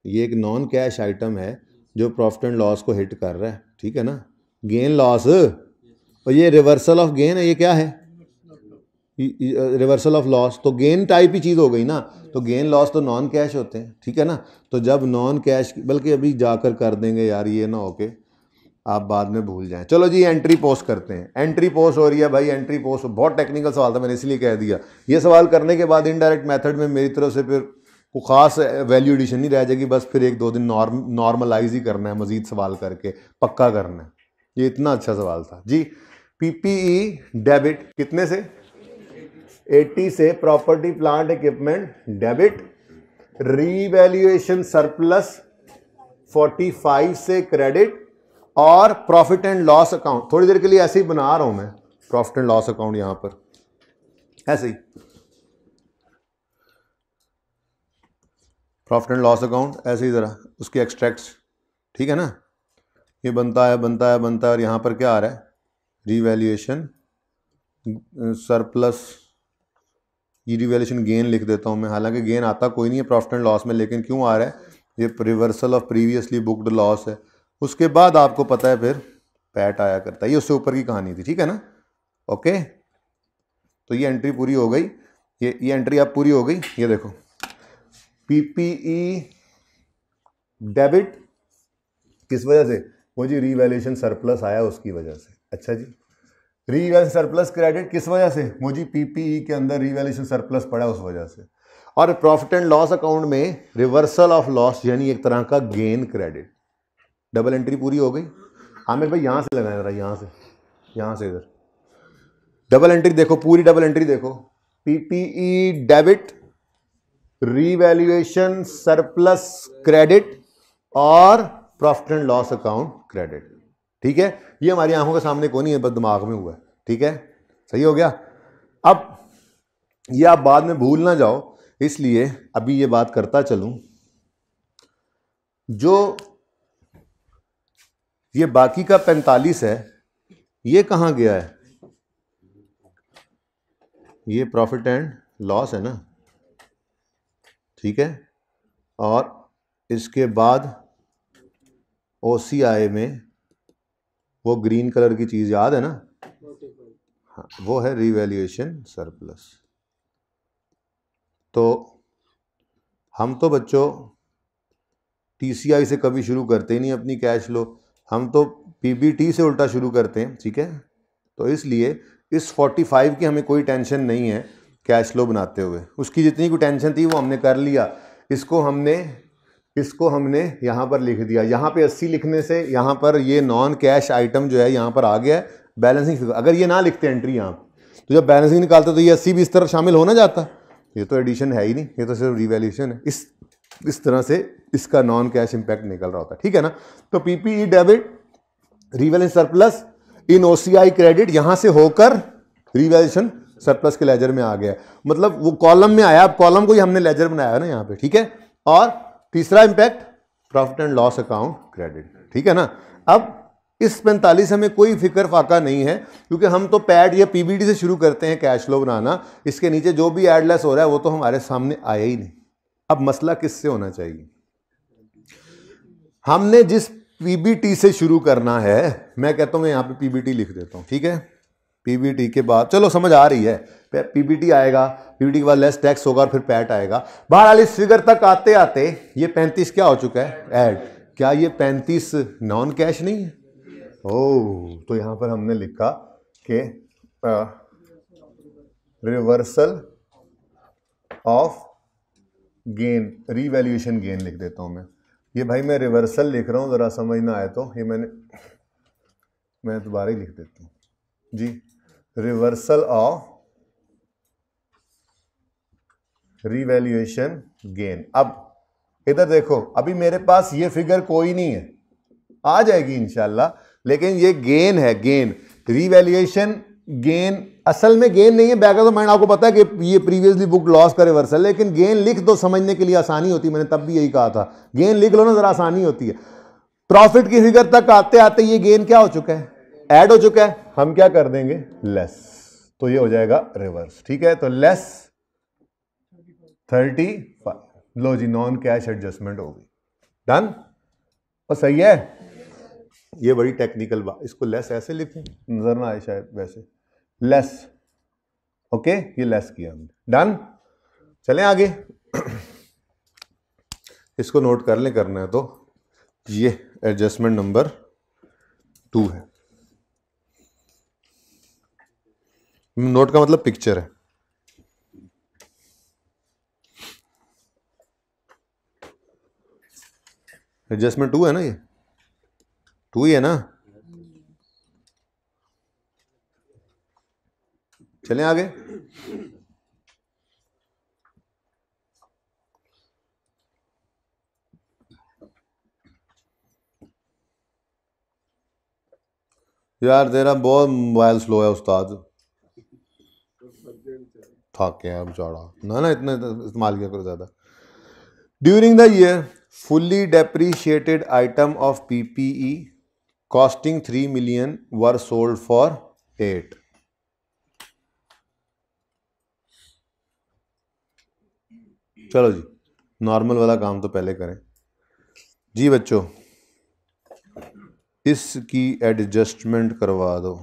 ये एक नॉन कैश आइटम है जो प्रॉफिट एंड लॉस को हिट कर रहा है, ठीक है ना। गेन लॉस, और ये रिवर्सल ऑफ गेन है, ये क्या है, रिवर्सल ऑफ लॉस, तो गेन टाइप ही चीज़ हो गई ना। तो गेन लॉस तो नॉन कैश होते हैं, ठीक है ना। तो जब नॉन कैश, बल्कि अभी जाकर कर देंगे यार, ये ना होके आप बाद में भूल जाएं। चलो जी एंट्री पोस्ट करते हैं। एंट्री पोस्ट हो रही है भाई, एंट्री पोस्ट बहुत टेक्निकल सवाल था, मैंने इसलिए कह दिया। ये सवाल करने के बाद इनडायरेक्ट मेथड में मेरी तरफ से फिर कोई ख़ास वैल्यू एडिशन नहीं रह जाएगी, बस फिर 1-2 दिन नॉर्मलाइज ही करना है, मजीद सवाल करके पक्का करना है। ये इतना अच्छा सवाल था जी। पीपीई डेबिट कितने से, 80 से, property plant equipment debit, revaluation surplus 45 से क्रेडिट, और प्रॉफिट एंड लॉस अकाउंट, थोड़ी देर के लिए ऐसे ही बना रहा हूं मैं प्रॉफिट एंड लॉस अकाउंट यहां पर ऐसे ही, प्रॉफिट एंड लॉस अकाउंट ऐसे ही जरा उसके एक्सट्रैक्ट्स, ठीक है ना। ये बनता है बनता है बनता है, और यहां पर क्या आ रहा है, रीवैल्यूएशन सरप्लस, ये रिवैल्यूएशन गेन लिख देता हूं मैं, हालांकि गेन आता कोई नहीं है प्रॉफिट एंड लॉस में, लेकिन क्यों आ रहा है, ये reversal of previously booked loss है। उसके बाद आपको पता है फिर पैट आया करता है, ये उससे ऊपर की कहानी थी, ठीक है ना। ओके, तो ये एंट्री पूरी हो गई, ये एंट्री अब पूरी हो गई। ये देखो पीपीई डेबिट किस वजह से, वो जी रीवैल्यूएशन सरप्लस आया उसकी वजह से। अच्छा जी, रीवैल्यूएशन सरप्लस क्रेडिट किस वजह से, मुझे पीपीई के अंदर रीवैल्यूएशन सरप्लस पड़ा उस वजह से। और प्रॉफिट एंड लॉस अकाउंट में रिवर्सल ऑफ लॉस, यानी एक तरह का गेन क्रेडिट। डबल एंट्री पूरी हो गई। आमिर भाई यहां से लगाए जरा, यहां से इधर डबल एंट्री देखो, पूरी डबल एंट्री देखो, PPE debit revaluation surplus credit और profit and loss account credit, ठीक है। ये हमारी आंखों के सामने कोई नहीं है, बस दिमाग में हुआ है, ठीक है, सही हो गया। अब ये आप बाद में भूल ना जाओ, इसलिए अभी ये बात करता चलूं, जो ये बाकी का 45 है, ये कहां गया है, ये प्रॉफिट एंड लॉस है ना, ठीक है। और इसके बाद ओसीआई में वो ग्रीन कलर की चीज याद है ना, हाँ, वो है रीवैल्यूएशन सरप्लस। तो हम तो बच्चों टीसीआई से कभी शुरू करते ही नहीं अपनी कैश फ्लो, हम तो पीबीटी से उल्टा शुरू करते हैं, ठीक है। तो इसलिए इस 45 की हमें कोई टेंशन नहीं है कैश फ्लो बनाते हुए, उसकी जितनी कोई टेंशन थी वो हमने कर लिया। इसको हमने यहाँ पर लिख दिया, यहाँ पे 80 लिखने से यहाँ पर ये नॉन कैश आइटम जो है यहाँ पर आ गया है बैलेंसिंग फिगर। अगर ये ना लिखते एंट्री यहाँ, तो जब बैलेंसिंग निकालते तो ये 80 भी इस तरह शामिल हो ना जाता। ये तो एडिशन है ही नहीं, ये तो सिर्फ रिवैल्यूएशन है। इस तरह से इसका नॉन कैश इंपैक्ट निकल रहा होता है, ठीक है ना। तो पीपीई डेबिट रिवैल्यूएशन सरप्लस इन ओसीआई क्रेडिट यहां से होकर रिवैल्यूएशन सरप्लस के लेजर में आ गया, मतलब वो कॉलम में आया, अब कॉलम को ही हमने लेजर बनाया ना यहाँ पे, ठीक है। और तीसरा impact profit and loss account credit, ठीक है ना। अब इस 45 हमें कोई फिक्र फाका नहीं है, क्योंकि हम तो पैड या पीबीटी से शुरू करते हैं कैश फ्लो बनाना। इसके नीचे जो भी एडलेस हो रहा है वो तो हमारे सामने आया ही नहीं। अब मसला किससे होना चाहिए, हमने जिस पीबीटी से शुरू करना है, मैं कहता हूं मैं यहां पे पीबीटी लिख देता हूं, ठीक है। पीबीटी के बाद चलो समझ आ रही है, पीबीटी आएगा, पीबीटी के बाद लेस टैक्स होगा और फिर पैट आएगा। बहरहाल इस फिगर तक आते आते ये 35 क्या हो चुका है, ऐड। क्या ये 35 नॉन कैश नहीं है? ओह, तो यहां पर हमने लिखा कि reversal of gain, revaluation gain लिख देता हूं मैं। ये भाई मैं रिवर्सल लिख रहा हूं, जरा समझ ना आए तो ये मैं दोबारा ही लिख देता हूं जी, रिवर्सल ऑफ रीवैल्यूएशन गेन। अब इधर देखो, अभी मेरे पास ये फिगर कोई नहीं है, आ जाएगी इंशाल्लाह, लेकिन ये गेन है, गेन। रीवैल्यूएशन गेन, असल में गेन नहीं है, बैक ऑफ द माइंड आपको पता है कि ये प्रीवियसली बुक लॉस का रिवर्सल, लेकिन गेन लिख दो समझने के लिए आसानी होती है, मैंने तब भी यही कहा था, गेन लिख लो ना जरा आसानी होती है। प्रॉफिट की फिगर तक आते आते ये गेन क्या हो चुका है, ऐड हो चुका है, हम क्या कर देंगे लेस, तो ये हो जाएगा रिवर्स। ठीक है, तो लेस 35, लो जी नॉन कैश एडजस्टमेंट हो गई, डन। और सही है, ये बड़ी टेक्निकल बात, इसको लेस ऐसे लिखूं, नजर ना आए शायद, वैसे लेस, ओके, ये लेस किया हमने, डन। चलें आगे, इसको नोट कर लें, करना है तो ये एडजस्टमेंट नंबर 2 है। नोट का मतलब पिक्चर है। एडजस्टमेंट 2 है ना, ये 2 ही है ना। चलें आगे, यार तेरा बहुत मोबाइल स्लो है उस्ताद, थक गया बेचारा ना इतना इस्तेमाल किया करो ज़्यादा। During the year fully depreciated item of PPE costing 3 million were sold for 8। चलो जी, नॉर्मल वाला काम तो पहले करें जी बच्चों, इसकी एडजस्टमेंट करवा दो।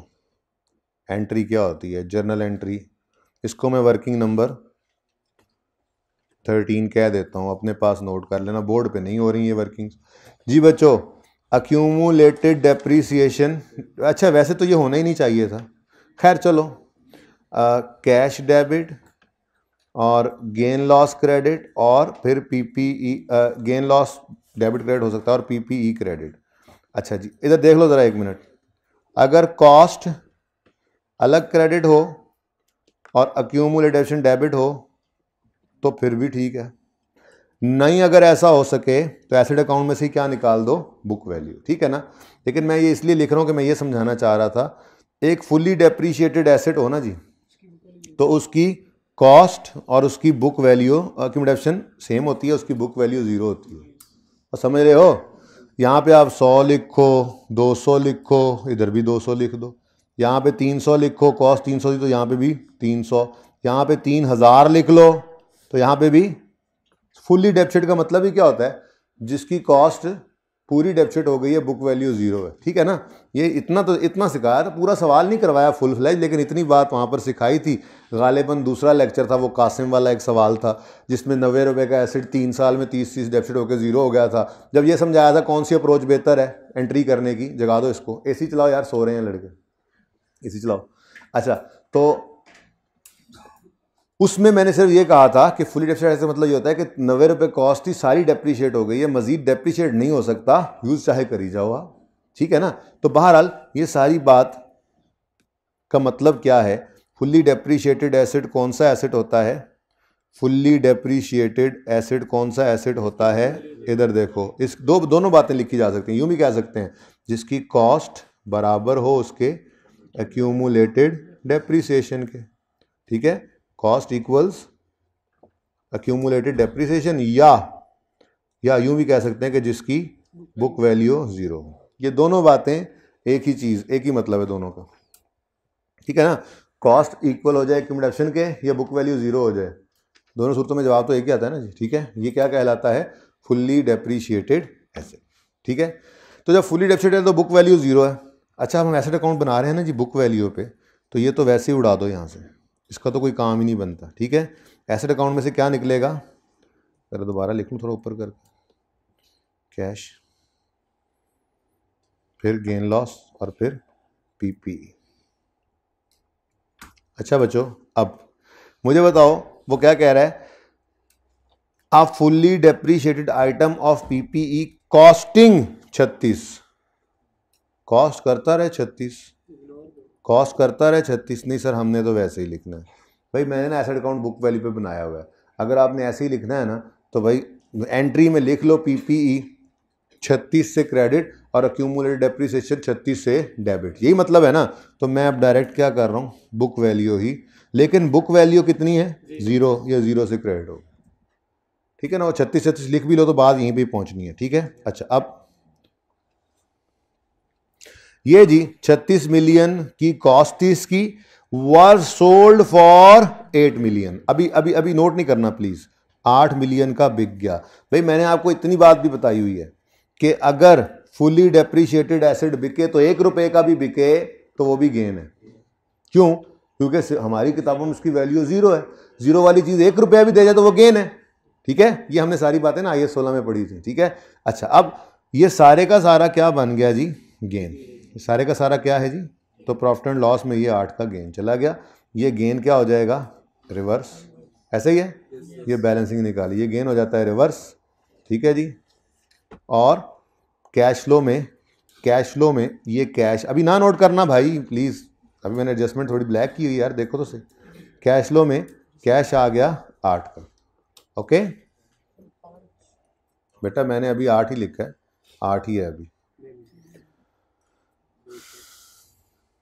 एंट्री क्या होती है, जर्नल एंट्री, इसको मैं वर्किंग नंबर 13 कह देता हूँ, अपने पास नोट कर लेना, बोर्ड पे नहीं हो रही है वर्किंग जी बच्चों। अक्यूमुलेटेड डेप्रीसिएशन, अच्छा वैसे तो ये होना ही नहीं चाहिए था, खैर चलो, कैश डेबिट और गेन लॉस क्रेडिट, और फिर PPE, gain loss debit credit हो सकता है और पीपीई क्रेडिट। अच्छा जी, इधर देख लो ज़रा 1 मिनट, अगर कॉस्ट अलग क्रेडिट हो और अक्यूमुलेटेशन डेबिट हो तो फिर भी ठीक है, नहीं अगर ऐसा हो सके तो एसेट अकाउंट में से क्या निकाल दो, बुक वैल्यू, ठीक है ना। लेकिन मैं ये इसलिए लिख रहा हूँ कि मैं ये समझाना चाह रहा था, एक फुल्ली डेप्रीशिएटेड एसेट हो ना जी, तो उसकी कॉस्ट और उसकी बुक वैल्यू अक्यूमुलेशन सेम होती है, उसकी बुक वैल्यू 0 होती है। और समझ रहे हो, यहाँ पे आप 100 लिखो, 200 लिखो, इधर भी 200 लिख दो, यहाँ पे 300 लिखो, कॉस्ट 300 थी तो यहाँ पे भी 300, यहाँ पे 3000 लिख लो तो यहाँ पे भी। फुल्ली डेप्सिट का मतलब ही क्या होता है, जिसकी कॉस्ट पूरी डेप्सिट हो गई है, बुक वैल्यू 0 है, ठीक है ना। ये इतना सिखाया था, पूरा सवाल नहीं करवाया फुल फ्लैज, लेकिन इतनी बात वहाँ पर सिखाई थी। गालिबन दूसरा लेक्चर था, वो कासिम वाला एक सवाल था जिसमें 90 रुपये का एसेट 3 साल में 30 डेप्सिट होकर 0 हो गया था। जब ये समझाया था कौन सी अप्रोच बेहतर है एंट्री करने की, जगा दो इसको, एसी चलाओ यार, सो रहे हैं लड़के, एसी चलाओ। अच्छा, तो उसमें मैंने सिर्फ ये कहा था कि फुली डेप्रिशिएट ऐसे मतलब ये होता है कि 90 रुपये कॉस्ट थी, सारी डेप्रीशिएट हो गई है, मजीद डेप्रीशिएट नहीं हो सकता, यूज चाहे करी जाओ आप, ठीक है ना। तो बहरहाल ये सारी बात का मतलब क्या है, फुल्ली डेप्रीशिएटेड एसेट कौन सा एसेट होता है, फुल्ली डेप्रीशिएटेड एसेट कौन सा एसेट होता है, इधर देखो, इस दोनों बातें लिखी जा सकती हैं, यूं भी कह सकते हैं, जिसकी कॉस्ट बराबर हो उसके एक्यूमुलेटेड डेप्रीसिएशन के, ठीक है, कॉस्ट इक्वल्स एक्यूमुलेटेड डेप्रीसिएशन, या यूं भी कह सकते हैं कि जिसकी बुक वैल्यू 0। ये दोनों बातें एक ही चीज, एक ही मतलब है दोनों का, ठीक है ना। कॉस्ट इक्वल हो जाए एक्यूमुलेशन के या बुक वैल्यू 0 हो जाए, दोनों सूरतों में जवाब तो एक ही आता है ना जी, ठीक है। ये क्या कहलाता है, फुल्ली डेप्रीशिएटेड एसेट, ठीक है। तो जब फुल्ली डेप्रीशिएटेड है तो बुक वैल्यू 0 है। अच्छा, हम एसेट अकाउंट बना रहे हैं ना जी बुक वैल्यू पे, तो ये तो वैसे ही उड़ा दो यहाँ से, इसका तो कोई काम ही नहीं बनता, ठीक है। एसेट अकाउंट में से क्या निकलेगा, जरा दोबारा लिख लूँ थोड़ा ऊपर करके, कैश, फिर गेन लॉस और फिर पीपीई। अच्छा बच्चों, अब मुझे बताओ वो क्या कह रहा है, a fully depreciated item of PPE costing 36, cost करता रहे 36, कॉस्ट करता रहे 36, नहीं सर हमने तो वैसे ही लिखना है भाई, मैंने ना एसेट अकाउंट बुक वैल्यू पे बनाया हुआ है, अगर आपने ऐसे ही लिखना है ना तो भाई एंट्री में लिख लो पीपीई 36 से क्रेडिट और अक्यूमुलेटेड डेप्रिसिएशन 36 से डेबिट, यही मतलब है ना। तो मैं अब डायरेक्ट क्या कर रहा हूँ, बुक वैल्यू ही, लेकिन बुक वैल्यू कितनी है 0, या 0 से क्रेडिट हो, ठीक है ना। वो 36 लिख भी लो तो बात यहीं पे पहुंचनी है, ठीक है। अच्छा, अब ये जी 36 मिलियन की कॉस्ट थी इसकी, वाज सोल्ड फॉर 8 मिलियन। अभी अभी अभी नोट नहीं करना प्लीज, 8 मिलियन का बिक गया। भाई मैंने आपको इतनी बात भी बताई हुई है कि अगर फुली डेप्रिशिएटेड एसेट बिके तो 1 रुपए का भी बिके तो वो भी गेन है। क्यों? क्योंकि हमारी किताबों में उसकी वैल्यू 0 है, 0 वाली चीज 1 रुपया भी दे जाए तो वो गेन है, ठीक है। ये हमने सारी बातें ना IAS 16 में पढ़ी थी, ठीक है। अच्छा, अब ये सारे का सारा क्या बन गया जी, गेन। सारे का सारा क्या है जी, तो प्रॉफिट एंड लॉस में ये 8 का गेन चला गया। ये गेन क्या हो जाएगा, रिवर्स, ऐसे ही है। ये बैलेंसिंग निकाली, ये गेन हो जाता है रिवर्स, ठीक है जी। और कैश फ्लो में, कैश फ्लो में ये कैश, अभी ना नोट करना भाई प्लीज, अभी मैंने एडजस्टमेंट थोड़ी ब्लैक की हुई यार, देखो तो सही। कैश फ्लो में कैश आ गया 8 का, ओके बेटा, मैंने अभी 8 ही लिखा है, 8 ही है अभी,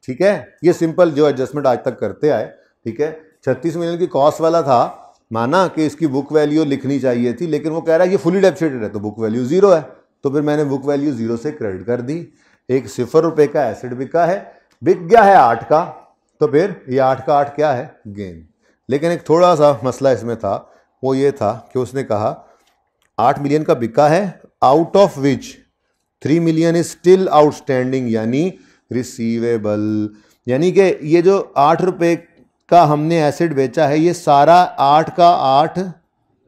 ठीक है। ये सिंपल जो एडजस्टमेंट आज तक करते आए, ठीक है। 36 मिलियन की कॉस्ट वाला था, माना कि इसकी बुक वैल्यू लिखनी चाहिए थी, लेकिन वो कह रहा है ये फुली डेप्रिसिएटेड है तो बुक वैल्यू 0 है, तो फिर मैंने बुक वैल्यू 0 से क्रेडिट कर दी। एक 0 रुपए का एसेट बिका है, बिक गया है 8 का, तो फिर ये 8 का 8 क्या है, गेन। लेकिन एक थोड़ा सा मसला इसमें था, वो ये था कि उसने कहा 8 मिलियन का बिका है, out of which 3 million is still outstanding, यानी रिसीवेबल। यानी कि ये जो 8 रुपए का हमने एसेट बेचा है, ये सारा 8 का 8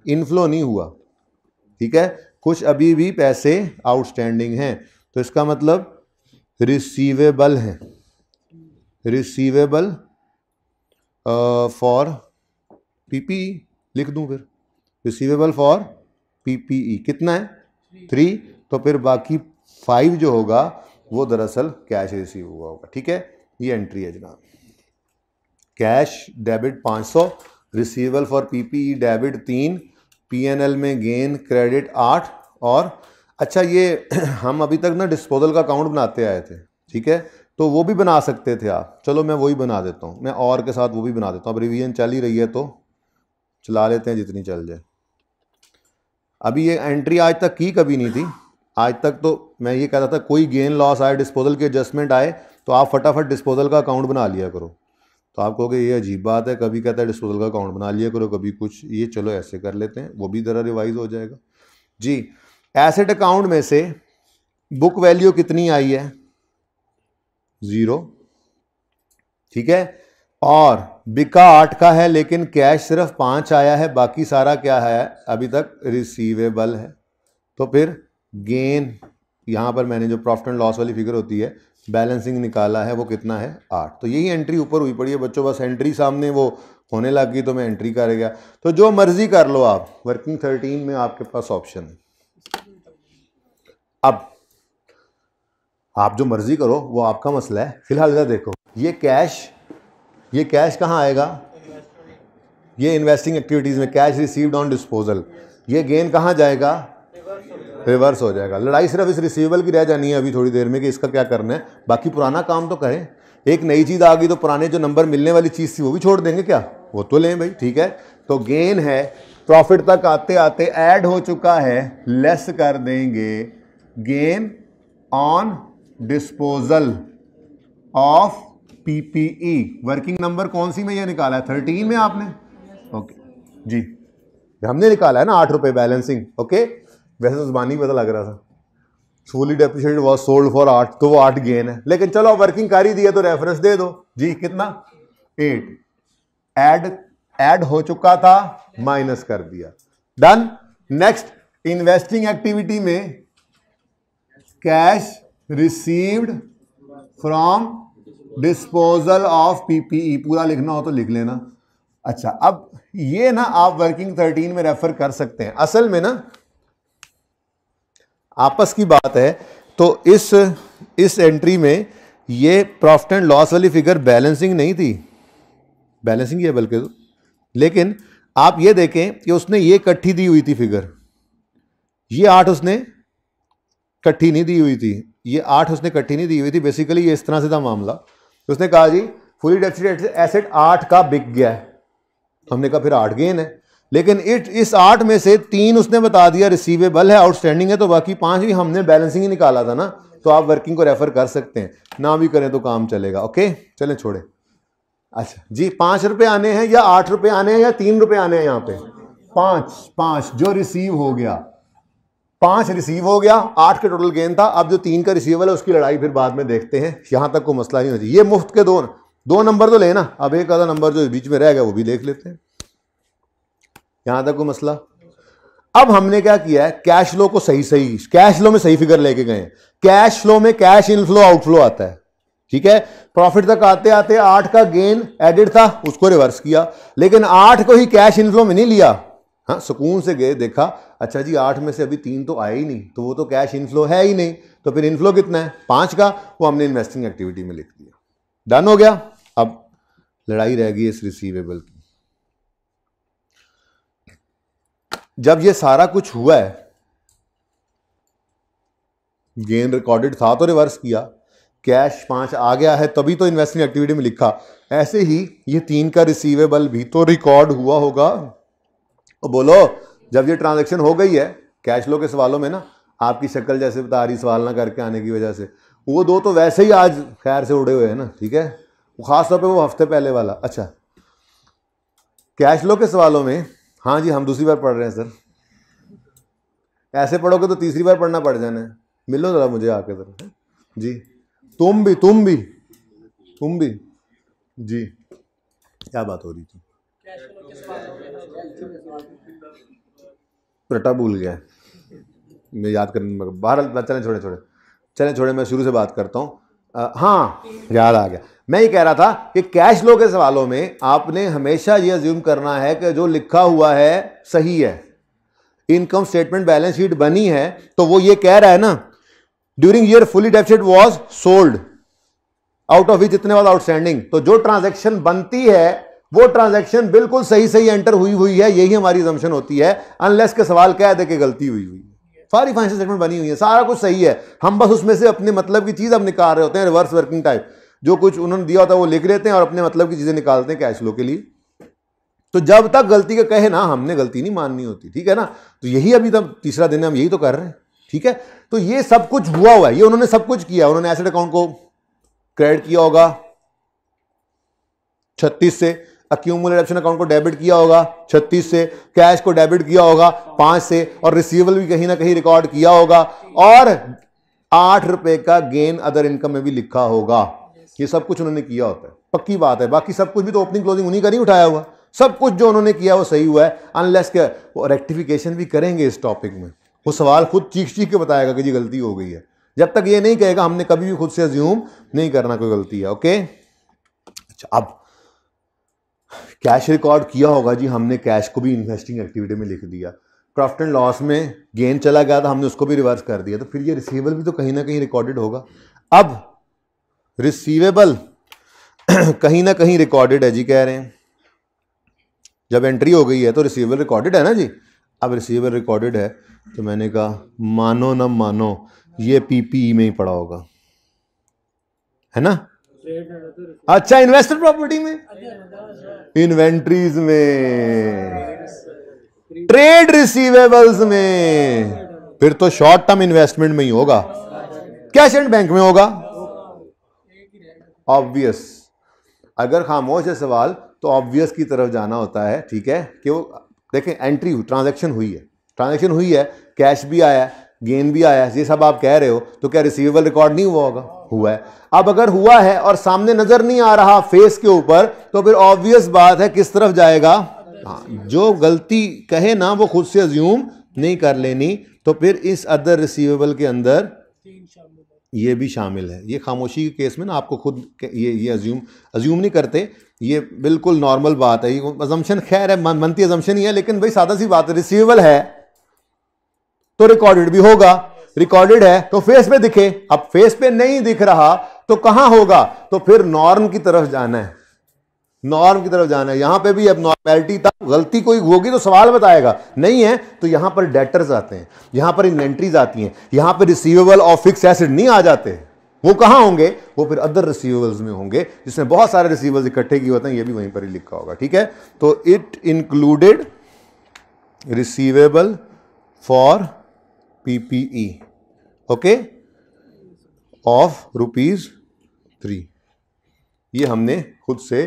इनफ्लो नहीं हुआ, ठीक है। कुछ अभी भी पैसे आउटस्टैंडिंग हैं, तो इसका मतलब रिसीवेबल है, रिसीवेबल फॉर पीपीई लिख दूं, फिर रिसीवेबल फॉर पीपीई कितना है 3, तो फिर बाकी 5 जो होगा वो दरअसल कैश रिसीव हुआ होगा, ठीक है। ये एंट्री है जनाब, cash debit 500, receivable for PPE debit 3, PNL में गेन क्रेडिट 8। और अच्छा, ये हम अभी तक ना डिस्पोजल का अकाउंट बनाते आए थे, ठीक है, तो वो भी बना सकते थे आप, चलो मैं वही बना देता हूँ, मैं और के साथ वो भी बना देता हूँ। अब रिवीजन चल ही रही है तो चला लेते हैं जितनी चल जाए। अभी ये एंट्री आज तक की कभी नहीं थी, आज तक तो मैं ये कहता था कोई गेन लॉस आए, डिस्पोजल के एडजस्टमेंट आए तो आप फटाफट डिस्पोजल का अकाउंट बना लिया करो। तो आप कहोगे ये अजीब बात है, कभी कहता है डिस्पोजल का अकाउंट बना लिया करो, कभी कुछ, ये चलो ऐसे कर लेते हैं, वो भी ज़रा रिवाइज हो जाएगा जी। एसेट अकाउंट में से बुक वैल्यू कितनी आई है, 0, ठीक है। और बिका 8 का है, लेकिन कैश सिर्फ 5 आया है, बाकी सारा क्या है अभी तक रिसीवेबल है, तो फिर गेन, यहां पर मैंने जो प्रॉफिट एंड लॉस वाली फिगर होती है बैलेंसिंग निकाला है, वो कितना है 8। तो यही एंट्री ऊपर हुई पड़ी है बच्चों, बस एंट्री सामने वो होने लग गई तो मैं एंट्री कर गया। तो जो मर्जी कर लो आप, वर्किंग 13 में आपके पास ऑप्शन है। अब आप जो मर्जी करो वो आपका मसला है, फिलहाल इधर देखो, ये कैश कहाँ आएगा, ये इन्वेस्टिंग एक्टिविटीज में कैश रिसीव्ड ऑन डिस्पोजल, ये गेन कहाँ जाएगा, रिवर्स हो जाएगा। लड़ाई सिर्फ इस रिसीवेबल की रह जानी है अभी थोड़ी देर में कि इसका क्या करना है, बाकी पुराना काम तो करें। एक नई चीज आ गई तो पुराने जो नंबर मिलने वाली चीज थी वो भी छोड़ देंगे क्या, वो तो लें भाई, ठीक है। तो गेन है, प्रॉफिट तक आते आते ऐड हो चुका है, लेस कर देंगे gain on disposal of PPE. Working number कौन सी में ये निकाला है, 13 में आपने, ओके जी, हमने निकाला है ना 8 रुपए बैलेंसिंग, ओके। वैसे तो जुबानी पता लग रहा था, fully depreciated was sold for 8, तो वो 8 गेन है, लेकिन चलो वर्किंग कर ही दिया तो रेफरेंस दे दो जी, कितना 8 ऐड हो चुका था, माइनस कर दिया, डन। नेक्स्ट इन्वेस्टिंग एक्टिविटी में cash received from disposal of PPE, पूरा लिखना हो तो लिख लेना। अच्छा, अब ये ना आप वर्किंग 13 में रेफर कर सकते हैं, असल में ना आपस की बात है। तो इस एंट्री में ये प्रॉफिट एंड लॉस वाली फिगर बैलेंसिंग नहीं थी, बैलेंसिंग है बल्कि, लेकिन आप ये देखें कि उसने ये इकट्ठी दी हुई थी फिगर, ये 8 उसने इकट्ठी नहीं दी हुई थी, ये 8 उसने इकट्ठी नहीं दी हुई थी। बेसिकली ये इस तरह से था मामला, उसने कहा जी फुली डेप्रिसिएटेड एसेट 8 का बिक गया है। हमने कहा फिर 8 गेन है, लेकिन इस 8 में से 3 उसने बता दिया रिसीवेबल है, आउटस्टैंडिंग है, तो बाकी 5 भी हमने बैलेंसिंग ही निकाला था ना, तो आप वर्किंग को रेफर कर सकते हैं, ना भी करें तो काम चलेगा। ओके चलें छोड़े। अच्छा जी 5 रुपए आने हैं या 8 रुपए आने हैं या 3 रुपए आने हैं? यहाँ पे 5 जो रिसीव हो गया, 5 रिसीव हो गया, 8 के टोटल गेन था। अब जो 3 का रिसीवेबल है उसकी लड़ाई फिर बाद में देखते हैं, यहां तक कोई मसला नहीं होती। ये मुफ्त के दो नंबर तो लेना, अब एक आधा नंबर जो बीच में रह गया वो भी देख लेते हैं, यहां तक कोई मसला। अब हमने क्या किया है, कैश फ्लो को सही कैश फ्लो में सही फिगर लेके गए। कैश फ्लो में कैश इनफ्लो आउटफ्लो आता है, ठीक है। प्रॉफिट तक आते आते 8 का गेन एडेड था, उसको रिवर्स किया, लेकिन 8 को ही कैश इनफ्लो में नहीं लिया। हाँ सुकून से गए, देखा अच्छा जी 8 में से अभी 3 तो आए ही नहीं, तो वो तो कैश इनफ्लो है ही नहीं, तो फिर इनफ्लो कितना है 5 का, वो हमने इन्वेस्टिंग एक्टिविटी में लिख दिया, डन हो गया। अब लड़ाई रह गई इस रिसीवेबल की। जब ये सारा कुछ हुआ है, गेन रिकॉर्डेड था तो रिवर्स किया, कैश 5 आ गया है तभी तो इन्वेस्टिंग एक्टिविटी में लिखा। ऐसे ही ये 3 का रिसीवेबल भी तो रिकॉर्ड हुआ होगा। तो बोलो जब ये ट्रांजैक्शन हो गई है, कैश फ्लो के सवालों में ना आपकी शक्ल जैसे बता रही सवाल ना करके आने की वजह से, वो 2 तो वैसे ही आज खैर से उड़े हुए हैं ना, ठीक है, वो खास तौर पे वो हफ्ते पहले वाला। अच्छा कैश फ्लो के सवालों में, हाँ जी हम दूसरी बार पढ़ रहे हैं सर, ऐसे पढ़ोगे तो तीसरी बार पढ़ना पड़ जाना है, मिलो जरा मुझे आके जरा जी। तुम भी जी, क्या बात हो रही थी, रटा भूल गया मैं याद करने में, बाहर चलें छोड़े मैं शुरू से बात करता हूँ। हाँ याद आ गया, मैं ये कह रहा था कि कैश फ्लो के सवालों में आपने हमेशा ये अज्यूम करना है कि जो लिखा हुआ है सही है। इनकम स्टेटमेंट बैलेंस शीट बनी है तो वो ये कह रहा है ना, during year fully deficit was sold, out of which इतने वाला आउटस्टैंडिंग, तो जो ट्रांजैक्शन बनती है वो ट्रांजैक्शन बिल्कुल सही एंटर हुई है, यही हमारी असम्पशन होती है, अनलेस के सवाल कह दे कि गलती हुई है। सारी फाइनेंशियल स्टेटमेंट बनी हुई है, सारा कुछ सही है, हम बस उसमें से अपने मतलब की चीज अब निकाल रहे होते हैं, रिवर्स वर्किंग टाइप, जो कुछ उन्होंने दिया होता है वो लिख लेते हैं और अपने मतलब की चीजें निकालते हैं कैश फ्लो के लिए। तो जब तक गलती का कहे ना, हमने गलती नहीं माननी होती, ठीक है ना। तो यही अभी तक तीसरा दिन हम यही तो कर रहे हैं, ठीक है। तो ये सब कुछ हुआ है, ये उन्होंने सब कुछ किया, उन्होंने एसेट अकाउंट को क्रेडिट किया होगा 36 से, अक्यूमुलेशन अकाउंट को डेबिट किया होगा 36 से, कैश को डेबिट किया होगा 5 से, और रिसीवेबल भी कहीं ना कहीं रिकॉर्ड किया होगा, और 8 रुपए का गेन अदर इनकम में भी लिखा होगा। ये सब कुछ उन्होंने किया होता है, पक्की बात है। बाकी सब कुछ भी तो ओपनिंग क्लोजिंग उन्हीं का नहीं उठाया हुआ, सब कुछ जो उन्होंने किया वो सही हुआ है, अनलेस के वो रेक्टिफिकेशन भी करेंगे इस टॉपिक में, वो सवाल खुद चीख के बताएगा कि जी गलती हो गई है, जब तक ये नहीं कहेगा हमने कभी भी खुद से अज्यूम नहीं करना कोई गलती है। ओके अच्छा, अब कैश रिकॉर्ड किया होगा जी, हमने कैश को भी इन्वेस्टिंग एक्टिविटी में लिख दिया, प्रॉफिट एंड लॉस में गेन चला गया था, हमने उसको भी रिवर्स कर दिया, तो फिर ये रिसीवेबल भी तो कहीं ना कहीं रिकॉर्डेड होगा। अब रिसीवेबल कहीं ना कहीं रिकॉर्डेड है जी, कह रहे हैं जब एंट्री हो गई है तो रिसीवेबल रिकॉर्डेड है ना जी। अब रिसीवेबल रिकॉर्डेड है तो मैंने कहा मानो न मानो ये पीपीई में ही पड़ा होगा, है ना। अच्छा इन्वेस्टर प्रॉपर्टी में, इन्वेंट्रीज में, ट्रेड रिसीवेबल्स में, फिर तो शॉर्ट टर्म इन्वेस्टमेंट में ही होगा, कैश एंड बैंक में होगा, ऑब्वियस। अगर खामोश है सवाल तो ऑब्वियस की तरफ जाना होता है, ठीक है, कि वो देखें एंट्री हुई, ट्रांजैक्शन हुई है, कैश भी आया, गेन भी आया, ये सब आप कह रहे हो, तो क्या रिसीवेबल रिकॉर्ड नहीं हुआ होगा? हुआ है। अब अगर हुआ है और सामने नजर नहीं आ रहा फेस के ऊपर, तो फिर ऑब्वियस बात है किस तरफ जाएगा। हाँ, जो गलती कहे ना वो खुद से अज्यूम नहीं कर लेनी, तो फिर इस अदर रिसीवेबल के अंदर ये भी शामिल है। ये खामोशी के केस में ना आपको खुद ये अज्यूम नहीं करते, ये बिल्कुल नॉर्मल बात है, ये अजम्पशन खैर है, मनती अजम्पशन ही है, लेकिन भाई सादा सी बात है, रिसीवेबल है तो रिकॉर्डेड भी होगा, रिकॉर्डेड है तो फेस पे दिखे, अब फेस पे नहीं दिख रहा तो कहां होगा, तो फिर नॉर्म की तरफ जाना है, नॉर्म की तरफ जाना है। यहां पे भी अब नॉर्मेलिटी था, गलती कोई होगी तो सवाल बताएगा, नहीं है तो यहां पर डेटर्स आते हैं, यहां पर इन्वेंट्रीज आती हैं, यहां पर रिसीवेबल ऑफ फिक्स एसेट नहीं आ जाते। वो कहां होंगे? वो फिर अदर रिसीवेबल्स में होंगे, जिसमें बहुत सारे रिसीवेबल्स इकट्ठे किए होते हैं, ये भी वहीं पर ही लिखा होगा। ठीक है, तो it included receivable for PPE, okay, of ₹3। ये हमने खुद से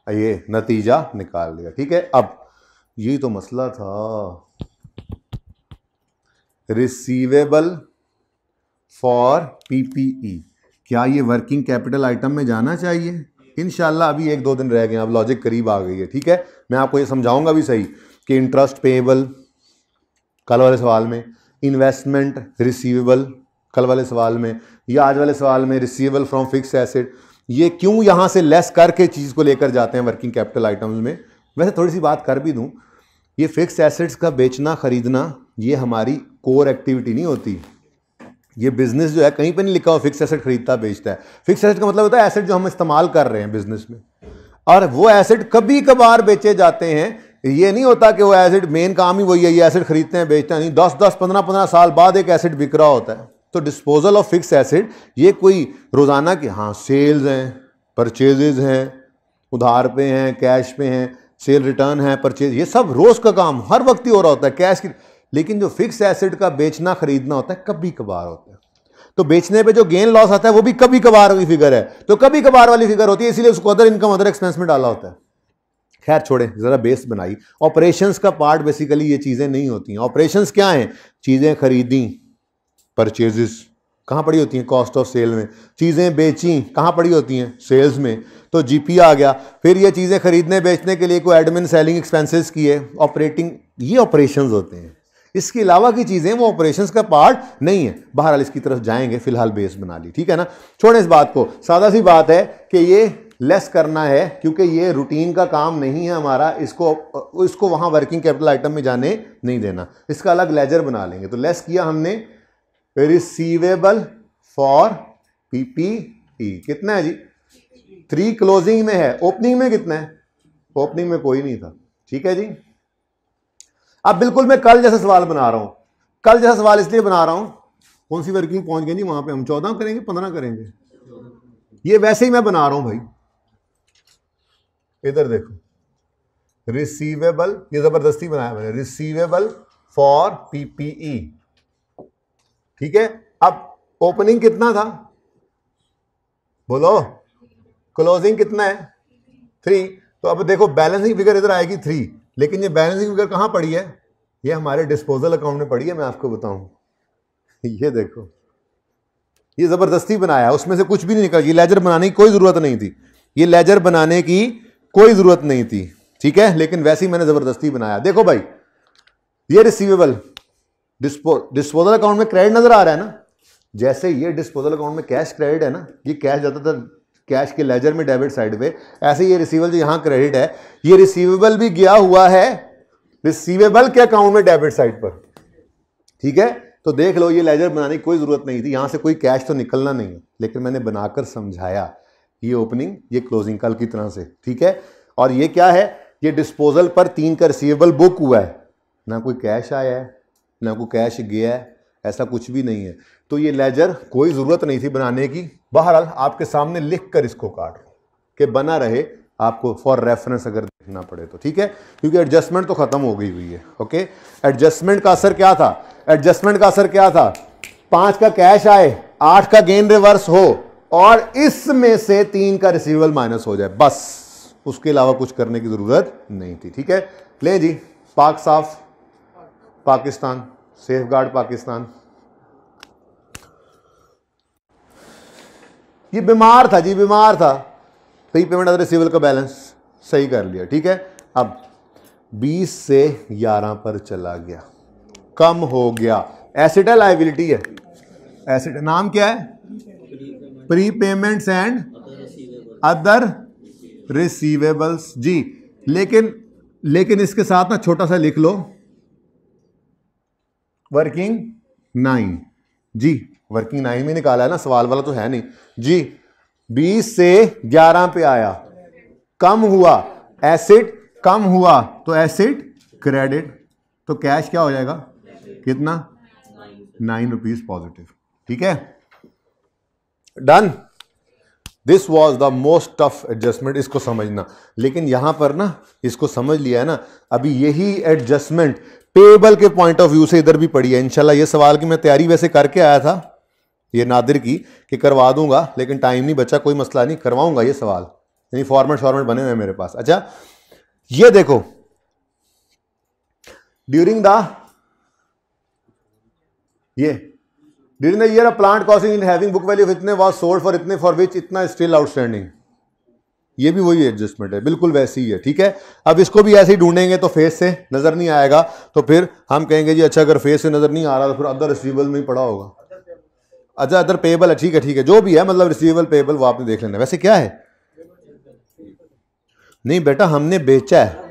ये नतीजा निकाल लिया। ठीक है, अब ये तो मसला था, रिसीवेबल फॉर पीपीई, क्या ये वर्किंग कैपिटल आइटम में जाना चाहिए? इंशाल्लाह अभी 1-2 दिन रह गए, अब लॉजिक करीब आ गई है। ठीक है, मैं आपको ये समझाऊंगा भी सही कि इंटरेस्ट पेएबल कल वाले सवाल में, इन्वेस्टमेंट रिसीवेबल कल वाले सवाल में, या आज वाले सवाल में रिसीवेबल फ्रॉम फिक्स एसेट, ये क्यों यहां से लेस करके चीज को लेकर जाते हैं वर्किंग कैपिटल आइटम्स में। वैसे थोड़ी सी बात कर भी दूं, ये फिक्स एसेट्स का बेचना खरीदना ये हमारी कोर एक्टिविटी नहीं होती। ये बिजनेस जो है कहीं पे नहीं लिखा हुआ फिक्स एसेट खरीदता बेचता है। फिक्स एसेट का मतलब होता है एसेट जो हम इस्तेमाल कर रहे हैं बिजनेस में, और वो एसेट कभी कभार बेचे जाते हैं। ये नहीं होता कि वो एसेट मेन काम ही वही है, ये एसेट खरीदते हैं बेचते हैं नहीं, 10-10 15-15 साल बाद एक एसेट बिक रहा होता है। तो डिस्पोजल ऑफ फिक्स एसेट ये कोई रोजाना के, हाँ सेल्स हैं, परचेजेज हैं, उधार पे हैं, कैश पे हैं, सेल रिटर्न है, परचेज, ये सब रोज का काम हर वक्त ही हो रहा होता है कैश की। लेकिन जो फिक्स एसेट का बेचना खरीदना होता है कभी कभार होता है। तो बेचने पे जो गेन लॉस आता है वो भी कभी कभार वाली फिगर है, तो कभी कभार वाली फिगर होती है, इसलिए उसको अदर इनकम अदर एक्सपेंस में डाला होता है। खैर छोड़े, जरा बेस बनाई। ऑपरेशंस का पार्ट बेसिकली ये चीजें नहीं होती हैं। ऑपरेशंस क्या हैं? चीजें खरीदी, परचेजेस कहाँ पड़ी होती हैं? कॉस्ट ऑफ सेल में। चीज़ें बेची कहाँ पड़ी होती हैं? सेल्स में, तो जीपी आ गया। फिर ये चीज़ें खरीदने बेचने के लिए कोई एडमिन सेलिंग एक्सपेंसेस किए, ऑपरेटिंग, ये ऑपरेशंस होते हैं। इसके अलावा की चीज़ें वो ऑपरेशंस का पार्ट नहीं है। बहरहाल इसकी तरफ जाएंगे, फिलहाल बेस बना ली, ठीक है ना। छोड़ें इस बात को, सादा सी बात है कि ये लेस करना है क्योंकि ये रूटीन का काम नहीं है हमारा, इसको वहाँ वर्किंग कैपिटल आइटम में जाने नहीं देना। इसका अलग लेजर बना लेंगे। तो लेस किया हमने रिसीवेबल फॉर पीपीई, कितना है जी? 3 क्लोजिंग में है, ओपनिंग में कितना है? ओपनिंग में कोई नहीं था, ठीक है जी। अब बिल्कुल मैं कल जैसा सवाल बना रहा हूं। कल जैसा सवाल इसलिए बना रहा हूं, कौन सी वर्किंग पहुंच गई जी वहां पे? हम 14 करेंगे, 15 करेंगे, ये वैसे ही मैं बना रहा हूं भाई। इधर देखो, रिसीवेबल, ये जबरदस्ती बनाया मैंने, रिसीवेबल फॉर पीपीई, ठीक है। अब ओपनिंग कितना था बोलो, क्लोजिंग कितना है? 3। तो अब देखो बैलेंसिंग फिगर इधर आएगी 3, लेकिन ये बैलेंसिंग फिगर कहां पड़ी है? ये हमारे डिस्पोजल अकाउंट में पड़ी है। मैं आपको बताऊं, ये देखो, ये जबरदस्ती बनाया, उसमें से कुछ भी नहीं निकला। ये लेजर बनाने की कोई जरूरत नहीं थी, ये लेजर बनाने की कोई जरूरत नहीं थी, ठीक है, लेकिन वैसे ही मैंने जबरदस्ती बनाया। देखो भाई, ये रिसीवेबल डिस्पोजल अकाउंट में क्रेडिट नजर आ रहा है ना। जैसे ये डिस्पोजल अकाउंट में कैश क्रेडिट है ना, ये कैश जाता था कैश के लेजर में डेबिट साइड पे, ऐसे ये रिसीवेबल जो यहां क्रेडिट है, ये रिसीवेबल भी गया हुआ है रिसीवेबल के अकाउंट में डेबिट साइड पर, ठीक है। तो देख लो, ये लेजर बनाने की कोई जरूरत नहीं थी, यहां से कोई कैश तो निकलना नहीं है, लेकिन मैंने बनाकर समझाया। ये ओपनिंग, ये क्लोजिंग कल की तरह से, ठीक है। और ये क्या है? ये डिस्पोजल पर 3 का रिसीवेबल बुक हुआ है, ना कोई कैश आया है ना कोई कैश गया है, ऐसा कुछ भी नहीं है। तो ये लेजर कोई ज़रूरत नहीं थी बनाने की। बहरहाल आपके सामने लिख कर इसको काट के बना रहे, आपको फॉर रेफरेंस अगर देखना पड़े तो, ठीक है, क्योंकि एडजस्टमेंट तो ख़त्म हो गई हुई है। ओके, एडजस्टमेंट का असर क्या था? एडजस्टमेंट का असर क्या था? 5 का कैश आए, 8 का गेन रिवर्स हो और इसमें से 3 का रिसीवेबल माइनस हो जाए, बस। उसके अलावा कुछ करने की ज़रूरत नहीं थी, ठीक है। ले जी, पाक साफ पाकिस्तान, सेफगार्ड पाकिस्तान। ये बीमार था जी, बीमार था। प्रीपेमेंट अदर रिसीवेबल का बैलेंस सही कर लिया, ठीक है। अब 20 से 11 पर चला गया, कम हो गया। एसेट है लायबिलिटी है? एसेट, नाम क्या है? प्रीपेमेंट्स एंड अदर रिसीवेबल्स जी। लेकिन इसके साथ ना छोटा सा लिख लो, वर्किंग 9 जी। वर्किंग 9 में निकाला है ना, सवाल वाला तो है नहीं जी। 20 से 11 पे आया, कम हुआ, एसेट कम हुआ तो एसेट क्रेडिट, तो कैश क्या हो जाएगा, कितना, 9 रुपीज पॉजिटिव। ठीक है, done. This was the most tough adjustment, इसको समझना। लेकिन यहां पर ना इसको समझ लिया है ना, अभी यही एडजस्टमेंट पेबल के पॉइंट ऑफ व्यू से इधर भी पड़ी है इंशाल्लाह। ये सवाल की मैं तैयारी वैसे करके आया था ये नादिर की कि करवा दूंगा, लेकिन टाइम नहीं बचा, कोई मसला नहीं, करवाऊंगा ये सवाल, यानी फॉर्मेट बने हुए हैं मेरे पास। अच्छा ये देखो, during the year of plant costing in having book value इतने वाज सोल्ड फॉर इतने फॉर विच इतना स्टिल आउटस्टैंडिंग, ये भी वही एडजस्टमेंट है, बिल्कुल वैसी ही है। ठीक है, अब इसको भी ऐसे ही ढूंढेंगे तो फेस से नजर नहीं आएगा, तो फिर हम कहेंगे जी अच्छा अगर फेस से नजर नहीं आ रहा तो फिर अदर रिसीवेबल में ही पड़ा होगा। अच्छा अदर पेबल है, ठीक है, जो भी है, मतलब रिसीवेबल पेबल वो आपने देख लेना। वैसे क्या है, नहीं बेटा हमने बेचा है,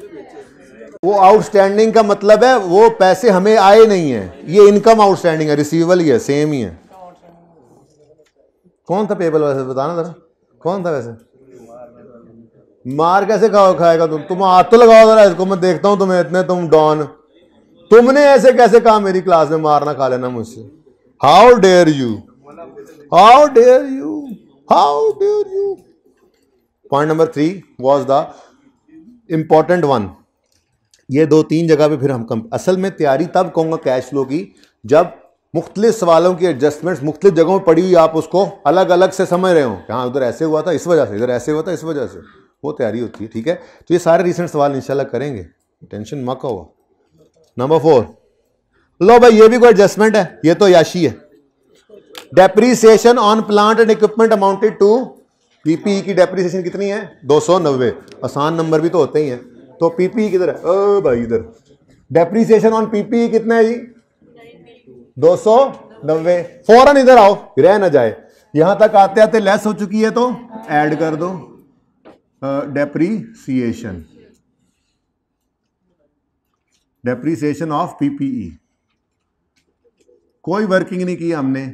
वो आउटस्टैंडिंग का मतलब है वो पैसे हमें आए नहीं है, ये इनकम आउटस्टैंडिंग है, रिसीवेबल ही है, सेम ही है। कौन था पेबल वैसे बताना जरा, कौन था वैसे? मार कैसे खाएगा तुम हाथ तो लगाओ जरा इसको, मैं देखता हूं तुम्हें, इतने तुम डॉन, तुमने ऐसे कैसे कहा मेरी क्लास में मारना खा लेना मुझसे? How dare you, how dare you, how dare you. Point number 3 was the important one. ये 2-3 जगह पे फिर हम असल में तैयारी तब कहूंगा कैश फ्लो की जब मुख्तलिफ सवालों की एडजस्टमेंट्स मुख्तलिफ जगहों में पड़ी हुई, आप उसको अलग अलग से समझ रहे हो, हाँ उधर ऐसे हुआ था इस वजह से, इधर ऐसे हुआ था इस वजह से, वो तैयारी होती है। ठीक है, तो ये सारे रिसेंट सवाल इंशाल्लाह करेंगे, टेंशन मत हुआ। नंबर 4, लो भाई ये भी कोई एडजस्टमेंट है, ये तो याशी है। Depreciation on plant and equipment amounted to, PPE की डेप्रीसिएशन कितनी है, 290। आसान नंबर भी तो होते ही हैं, तो पीपीई किधर है, ओ भाई इधर, डेप्रीसिएशन ऑन पीपीई कितना है जी, 290। फौरन इधर आओ, रह ना जाए, यहां तक आते आते लेस हो चुकी है तो ऐड कर दो डेप्रीसिएशन ऑफ पीपीई। कोई वर्किंग नहीं की हमने,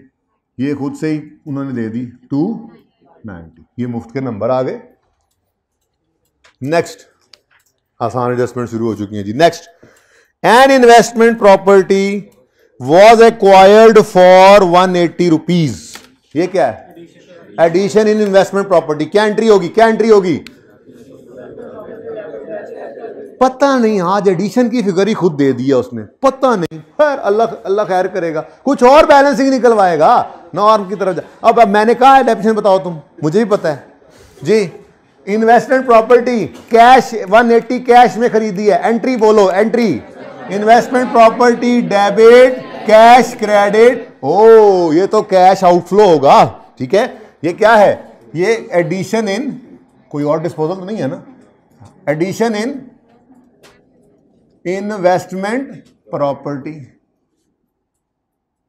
ये खुद से ही उन्होंने दे दी 290, ये मुफ्त के नंबर आ गए। नेक्स्ट, आसान एडजस्टमेंट शुरू हो चुकी है जी। Next, an investment property was acquired for 180 rupees. ये क्या है, एडिशन इन इन्वेस्टमेंट प्रॉपर्टी। क्या एंट्री होगी, क्या एंट्री होगी, पता नहीं, आज एडिशन की फिगर ही खुद दे दिया उसने, पता नहीं, खैर अल्लाह खैर करेगा, कुछ और बैलेंसिंग निकलवाएगा नॉर्म की तरफ। अब मैंने कहा है डेफिनेशन बताओ तुम, मुझे भी पता है जी। इन्वेस्टमेंट प्रॉपर्टी कैश 180 कैश में खरीदी है, एंट्री बोलो, entry investment property debit cash credit. ओ ये तो कैश आउटफ्लो होगा, ठीक है। ये क्या है, ये एडिशन इन, कोई और डिस्पोजल तो नहीं है ना, addition in investment property,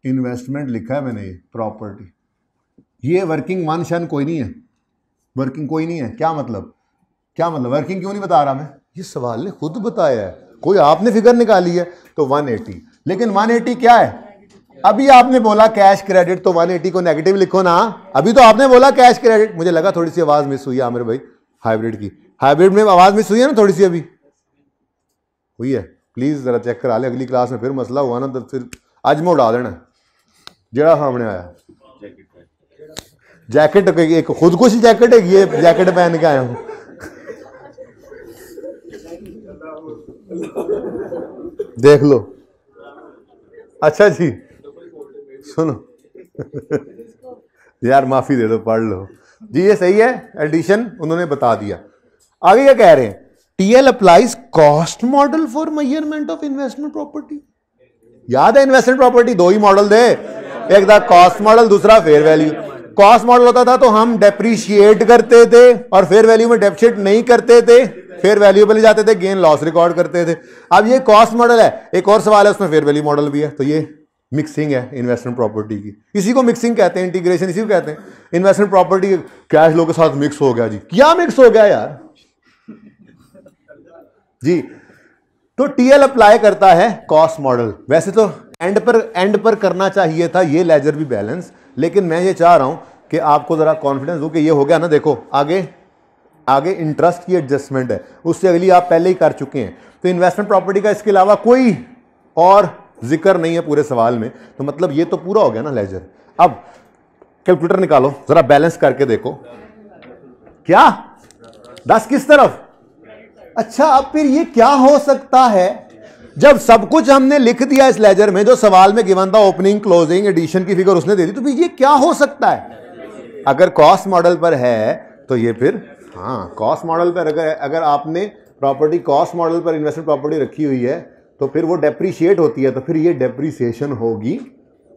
investment लिखा है मैंने, ये प्रॉपर्टी, ये वर्किंग वन शन कोई नहीं है, वर्किंग कोई नहीं है। क्या मतलब, क्या मतलब, वर्किंग क्यों नहीं बता रहा मैं, ये सवाल ने खुद बताया है, कोई आपने फिगर निकाली है तो 180। लेकिन 180 क्या है, अभी आपने बोला कैश क्रेडिट, तो 180 को नेगेटिव लिखो ना, अभी तो आपने बोला कैश क्रेडिट। मुझे लगा थोड़ी सी आवाज मिस हुई है आमिर भाई, हाइब्रिड की, हाइब्रिड में आवाज मिस हुई है ना थोड़ी सी, अभी हुई है, प्लीज जरा चेक करा ले, अगली क्लास में फिर मसला हुआ ना तो फिर आज में उड़ा देना। जरा सामने आया जैकेट, एक खुदकुशी जैकेट है, ये जैकेट पहन के आया हूं। देख लो, अच्छा जी सुनो यार माफी दे दो, पढ़ लो जी, ये सही है, एडिशन उन्होंने बता दिया। आगे क्या कह रहे हैं, TL applies cost model for measurement of investment property. याद है इन्वेस्टमेंट प्रॉपर्टी दो ही मॉडल थे, एक था कॉस्ट मॉडल, दूसरा फेयर वैल्यू। कॉस्ट मॉडल होता था तो हम डेप्रीशिएट करते थे और फेयर वैल्यू में डेप्रिशिएट नहीं करते थे, फेयर वैल्यू पे ले जाते थे, गेन लॉस रिकॉर्ड करते थे। अब ये कॉस्ट मॉडल है, एक और सवाल है उसमें फेयर वैल्यू मॉडल भी है, तो ये मिक्सिंग है इन्वेस्टमेंट प्रॉपर्टी की, इसी को मिक्सिंग कहते हैं, इंटीग्रेशन इसी को कहते हैं। इन्वेस्टमेंट प्रॉपर्टी कैश फ्लो के साथ मिक्स हो गया जी, क्या मिक्स हो गया यार जी। तो टीएल अप्लाई करता है कॉस्ट मॉडल, वैसे तो एंड पर करना चाहिए था ये लेजर भी बैलेंस, लेकिन मैं ये चाह रहा हूं कि आपको जरा कॉन्फिडेंस हो कि ये हो गया ना। देखो आगे आगे इंटरेस्ट की एडजस्टमेंट है, उससे अगली आप पहले ही कर चुके हैं। तो इन्वेस्टमेंट प्रॉपर्टी का इसके अलावा कोई और जिक्र नहीं है पूरे सवाल में। तो मतलब ये तो पूरा हो गया ना लेजर। अब कैलकुलेटर निकालो, जरा बैलेंस करके देखो। क्या 10 किस तरफ? अच्छा, अब फिर ये क्या हो सकता है जब सब कुछ हमने लिख दिया इस लेजर में, जो सवाल में गिवन था, ओपनिंग क्लोजिंग एडिशन की फिगर उसने दे दी, तो फिर ये क्या हो सकता है? अगर कॉस्ट मॉडल पर है तो ये फिर, हाँ, कॉस्ट मॉडल पर अगर आपने प्रॉपर्टी कॉस्ट मॉडल पर इन्वेस्टमेंट प्रॉपर्टी रखी हुई है तो फिर वो डेप्रीशिएट होती है, तो फिर ये डेप्रीसिएशन होगी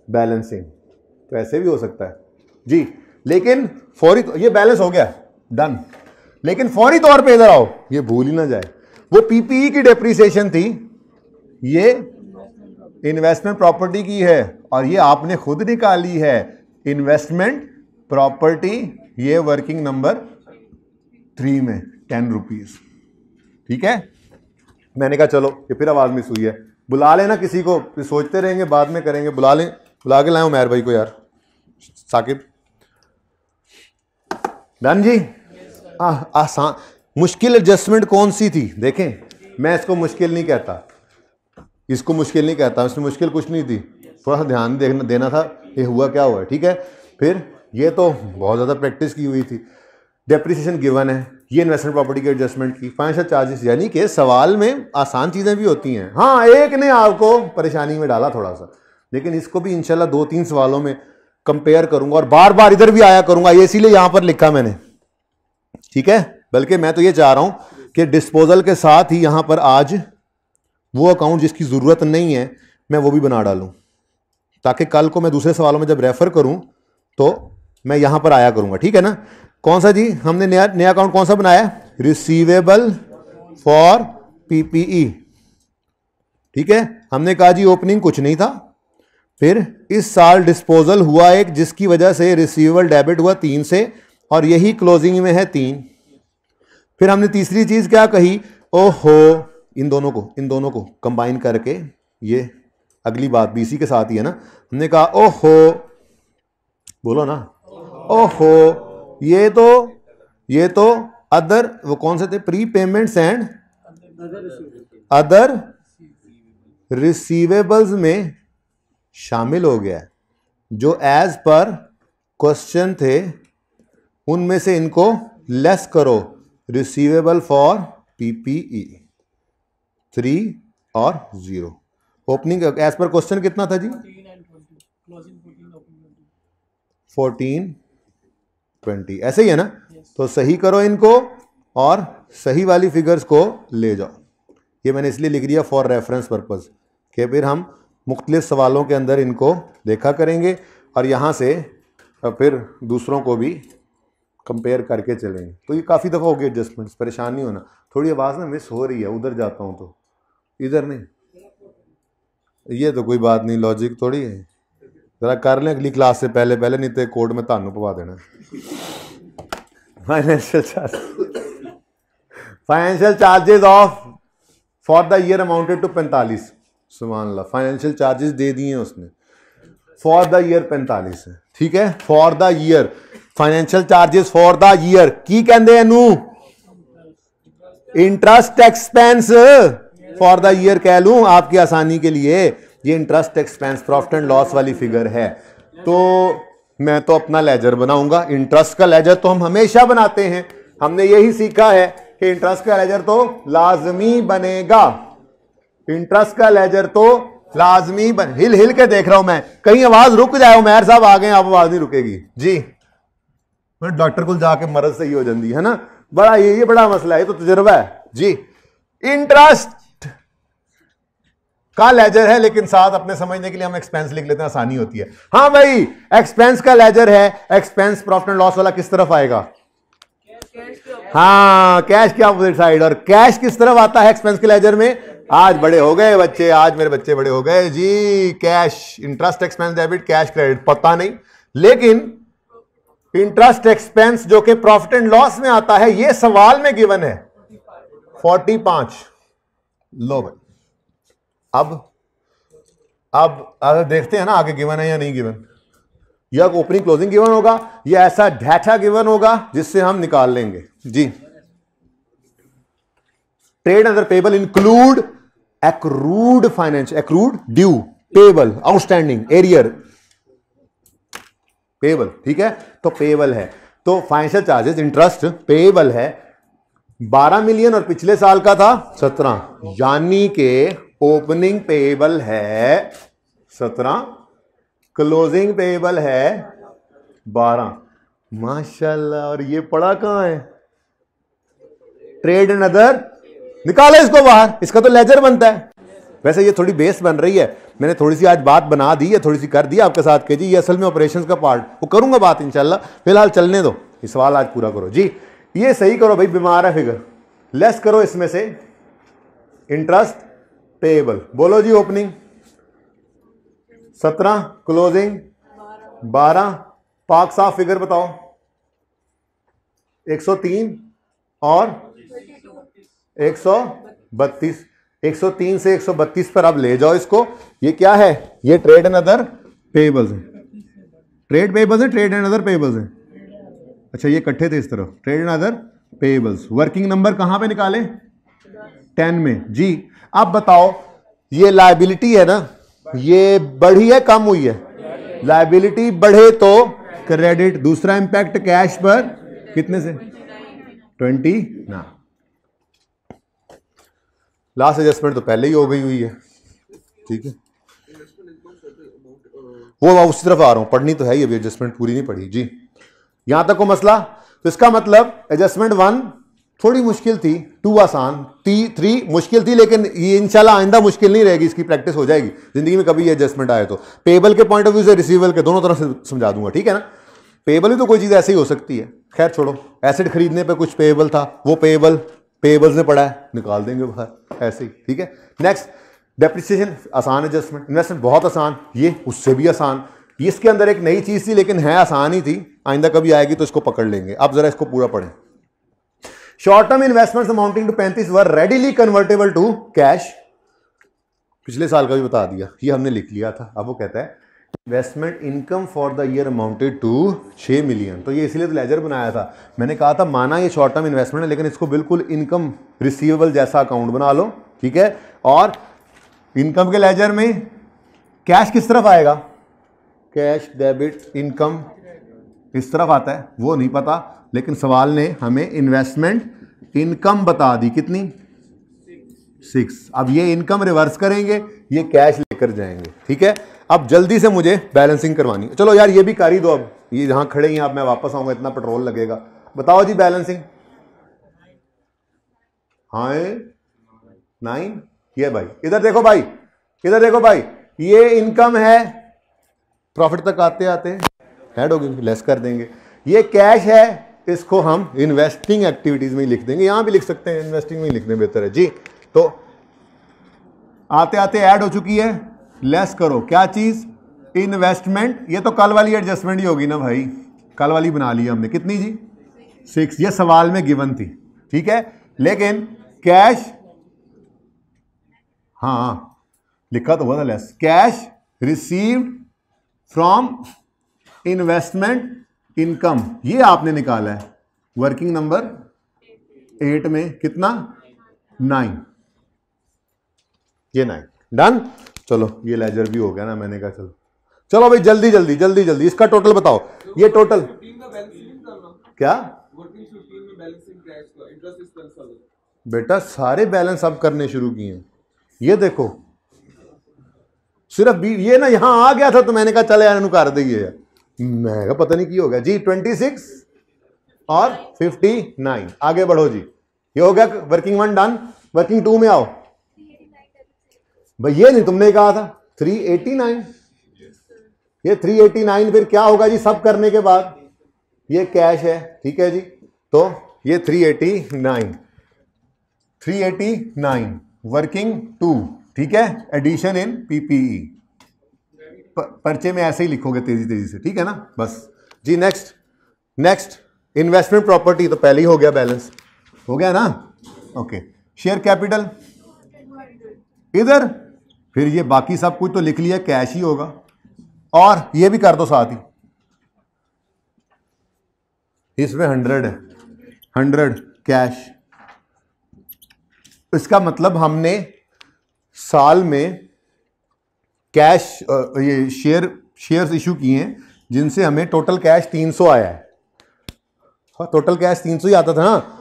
बैलेंसिंग। तो ऐसे भी हो सकता है जी। लेकिन फौरी, ये बैलेंस हो गया, डन। लेकिन फौरी तौर पे इधर आओ, ये भूल ही ना जाए, वो पीपीई की डेप्रीसिएशन थी, ये इन्वेस्टमेंट प्रॉपर्टी की है, और ये आपने खुद निकाली है इन्वेस्टमेंट प्रॉपर्टी, ये वर्किंग नंबर 3 में 10 रुपीज। ठीक है, मैंने कहा चलो, ये फिर आवाज मिस हुई है, बुला लेना किसी को, फिर सोचते रहेंगे बाद में करेंगे, बुला लें, बुला के लाए उमैर भाई को यार, साकिब। डन जी। आसान मुश्किल एडजस्टमेंट कौन सी थी? देखें, मैं इसको मुश्किल नहीं कहता, इसको मुश्किल नहीं कहता, इसमें मुश्किल कुछ नहीं थी, थोड़ा सा ध्यान देना था ये हुआ क्या हुआ है। ठीक है, फिर ये तो बहुत ज़्यादा प्रैक्टिस की हुई थी। डेप्रिसिएशन गिवन है, ये इन्वेस्टमेंट प्रॉपर्टी के एडजस्टमेंट की, फाइनेंशियल चार्जेस, यानी कि सवाल में आसान चीज़ें भी होती हैं। हाँ, एक ने आपको परेशानी में डाला थोड़ा सा, लेकिन इसको भी इंशाल्लाह 2-3 सवालों में कंपेयर करूंगा और बार बार इधर भी आया करूंगा, ये इसीलिए यहां पर लिखा मैंने। ठीक है, बल्कि मैं तो ये चाह रहा हूं कि डिस्पोजल के साथ ही यहां पर आज वो अकाउंट जिसकी जरूरत नहीं है मैं वो भी बना डालूं, ताकि कल को मैं दूसरे सवालों में जब रेफर करूं तो मैं यहां पर आया करूंगा। ठीक है ना? कौन सा जी हमने नया अकाउंट कौन सा बनाया? Receivable for PPE. ठीक है, हमने कहा जी ओपनिंग कुछ नहीं था, फिर इस साल डिस्पोजल हुआ एक, जिसकी वजह से रिसीवेबल डेबिट हुआ 3 से, और यही क्लोजिंग में है 3। फिर हमने तीसरी चीज क्या कही? ओहो, इन दोनों को कंबाइन करके, ये अगली बात भी इसी के साथ ही है ना, हमने कहा ओहो, बोलो ना, ओहो, ये तो अदर, वो कौन से थे? Pre payments and other receivables में शामिल हो गया, जो एज पर क्वेश्चन थे उनमें से इनको लेस करो। रिसीवेबल फॉर पीपीई 3 और 0। ओपनिंग एज पर क्वेश्चन कितना था जी? 14, 20, ऐसे ही है ना? तो सही करो इनको और सही वाली फिगर्स को ले जाओ। ये मैंने इसलिए लिख दिया फॉर रेफरेंस पर्पस, कि फिर हम मुख्तलिफ सवालों के अंदर इनको देखा करेंगे और यहाँ से फिर दूसरों को भी कंपेयर करके चलेंगे। तो ये काफ़ी दफ़ा हो गई एडजस्टमेंट्स, परेशान नहीं होना। थोड़ी आवाज़ ना मिस हो रही है, उधर जाता हूँ तो इधर नहीं, ये तो कोई बात नहीं, लॉजिक थोड़ी है। ज़रा कर लें अगली क्लास से पहले नहीं तो कोड में तानू पवा देना। Financial charges of for the year amounted to 45। सुभान अल्लाह, फाइनेंशियल चार्जेस दे दिए उसने, फॉर द ईयर 45 है। ठीक है, for the year financial charges for the year की कहते हैं नू interest expense for the year कह लूं आपकी आसानी के लिए। ये interest expense profit and loss वाली फिगर है। तो मैं तो अपना लेजर बनाऊंगा, इंटरेस्ट का लेजर तो हम हमेशा बनाते हैं, हमने यही सीखा है कि इंटरेस्ट का लेजर तो लाजमी बनेगा, इंटरेस्ट का लेजर तो लाजमी हिल के देख रहा हूं मैं, कहीं आवाज रुक जाए, उमैर साहब आ गए, आप आवाज नहीं रुकेगी जी, डॉक्टर को जाके मरज सही हो जाती है ना, बड़ा ये बड़ा मसला है, ये तो तजुर्बा है जी। इंटरेस्ट का लेजर है, लेकिन साथ अपने समझने के लिए हम एक्सपेंस लिख लेते हैं, आसानी होती है। हाँ भाई, एक्सपेंस का लेजर है, एक्सपेंस प्रॉफिट एंड लॉस वाला किस तरफ आएगा? हाँ, कैश के अपोजिट साइड। और कैश किस तरफ आता है एक्सपेंस के लेजर में? आज बड़े हो गए बच्चे, आज मेरे बच्चे बड़े हो गए जी। Cash, interest expense debit, cash credit पता नहीं, लेकिन इंटरेस्ट एक्सपेंस जो कि प्रॉफिट एंड लॉस में आता है, ये सवाल में गिवन है 45। लो भाई, अब देखते हैं ना आगे गिवन है या नहीं गिवन, या ओपनिंग क्लोजिंग गिवन होगा, या ऐसा डाटा गिवन होगा जिससे हम निकाल लेंगे जी। Trade other payable include accrued finance, accrued due, payable outstanding, arrear, payable, ठीक है। तो पेबल है, तो फाइनेंशियल चार्जेस इंटरेस्ट पेबल है 12 मिलियन और पिछले साल का था 17, यानी के ओपनिंग पेबल है 17, क्लोजिंग पेबल है 12। माशाल्लाह। और ये पड़ा कहां है? ट्रेड एंड अदर, निकालो इसको बाहर, इसका तो लेजर बनता है। वैसे ये थोड़ी बेस बन रही है, मैंने थोड़ी सी आज बात बना दी है, थोड़ी सी कर दी आपके साथ के जी, ये असल में ऑपरेशंस का पार्ट, वो करूंगा बात इंशाल्लाह, फिलहाल चलने दो, ये सवाल आज पूरा करो जी। ये सही करो भाई, बीमार है फिगर, लेस करो इसमें से इंटरेस्ट पेएबल, बोलो जी। ओपनिंग 17, क्लोजिंग 12, पाक साफ फिगर बताओ। 103 और 132, 103 से 132 पर आप ले जाओ इसको। ये क्या है? ये ट्रेड एंड अदर पेएबल्स है, ट्रेड पेएबल्स है, ट्रेड एंड अदर पेएबल्स है। अच्छा ये इकट्ठे थे इस तरफ, trade and other payables. Working number कहां पे निकाले? 10 में जी। अब बताओ ये लायबिलिटी है ना, ये बढ़ी है कम हुई है? लायबिलिटी बढ़े तो क्रेडिट। दूसरा इंपैक्ट कैश पर कितने से? 20 ना। लास्ट एडजस्टमेंट तो पहले ही हो गई हुई है, ठीक है। वो उसी तरफ आ रहा हूं, पढ़नी तो है ही, अभी एडजस्टमेंट पूरी नहीं पढ़ी जी। यहां तक को मसला। तो इसका मतलब एडजस्टमेंट 1 थोड़ी मुश्किल थी, 2 आसान, 3 मुश्किल थी, लेकिन ये इंशाल्लाह आइंदा मुश्किल नहीं रहेगी, इसकी प्रैक्टिस हो जाएगी जिंदगी में कभी ये एडजस्टमेंट आए तो। पेबल के पॉइंट ऑफ व्यू से, रिसीवेबल के, दोनों तरफ से समझा दूंगा, ठीक है ना। पेबल ही तो कोई चीज ऐसे ही हो सकती है, खैर छोड़ो। एसेट खरीदने पे कुछ पेबल था, वो पेबल्स में पड़ा है, निकाल देंगे बाहर ऐसे ही, ठीक है। नेक्स्ट डेप्रिसिएशन आसान एडजस्टमेंट, इन्वेस्टमेंट बहुत आसान, ये उससे भी आसान। इसके अंदर एक नई चीज थी लेकिन है आसान ही थी, आइंदा कभी आएगी तो इसको पकड़ लेंगे। अब जरा इसको पूरा पढ़ें। Short term investments amounting to 35 were readily convertible to cash. पिछले साल का भी बता दिया, ये हमने लिख लिया था। अब वो कहता है investment income for the year amounted to 6 million. तो ये इसलिए तो लेजर बनाया था, मैंने कहा था माना ये शॉर्ट टर्म इन्वेस्टमेंट है, लेकिन इसको बिल्कुल इनकम रिसीवेबल जैसा अकाउंट बना लो, ठीक है। और इनकम के लेजर में कैश किस तरफ आएगा? कैश डेबिट इनकम इस तरफ आता है, वो नहीं पता, लेकिन सवाल ने हमें इन्वेस्टमेंट इनकम बता दी, कितनी? 6। अब ये इनकम रिवर्स करेंगे, ये कैश लेकर जाएंगे, ठीक है। अब जल्दी से मुझे बैलेंसिंग करवानी है। चलो यार ये भी कर ही दो, अब ये जहां खड़े हैं, अब मैं वापस आऊंगा, इतना पेट्रोल लगेगा। बताओ जी बैलेंसिंग। हाँ 9, ये भाई इधर देखो भाई, इधर देखो भाई, ये इनकम है, प्रॉफिट तक आते आते ऐड होगी, लेस कर देंगे। ये कैश है, इसको हम इन्वेस्टिंग एक्टिविटीज में ही लिख देंगे, यहां भी लिख सकते हैं, इन्वेस्टिंग में ही लिखने बेहतर है जी। तो आते आते ऐड हो चुकी है, लेस करो क्या चीज? इन्वेस्टमेंट। ये तो कल वाली एडजस्टमेंट ही होगी ना भाई, कल वाली बना ली हमने, कितनी जी? 6। ये सवाल में गिवन थी, ठीक है। लेकिन कैश, हाँ लिखा तो हुआ था less, cash received from investment income, ये आपने निकाला है वर्किंग नंबर 8 में, कितना? 9, ये 9 डन। चलो ये लेजर भी हो गया ना, मैंने कहा चलो चलो भाई जल्दी जल्दी जल्दी जल्दी इसका टोटल बताओ। ये टोटल क्या बेटा, सारे बैलेंस अब करने शुरू किए हैं। ये देखो सिर्फ ये ना यहां आ गया था तो मैंने कहा चले यार कर देंगे यार, मैं कहा पता नहीं की हो गया जी। 26 और 59, आगे बढ़ो जी। ये हो गया वर्किंग 1 डन। वर्किंग 2 में आओ भाई, ये नहीं तुमने कहा था 389, ये 389 फिर क्या होगा जी सब करने के बाद? ये कैश है, ठीक है जी। तो ये 389 वर्किंग 2, ठीक है। एडिशन इन पीपीई, पर्चे में ऐसे ही लिखोगे तेजी तेजी से, ठीक है ना, बस जी। नेक्स्ट इन्वेस्टमेंट प्रॉपर्टी, तो पहले ही हो गया, बैलेंस हो गया ना, ओके। शेयर कैपिटल इधर, फिर ये बाकी सब कुछ तो लिख लिया, कैश ही होगा। और ये भी कर दो साथ ही, इसमें 100 है, 100 कैश, इसका मतलब हमने साल में कैश ये शेयर्स इशू किए हैं जिनसे हमें टोटल कैश 300 आया है। टोटल कैश 300 ही आता था ना।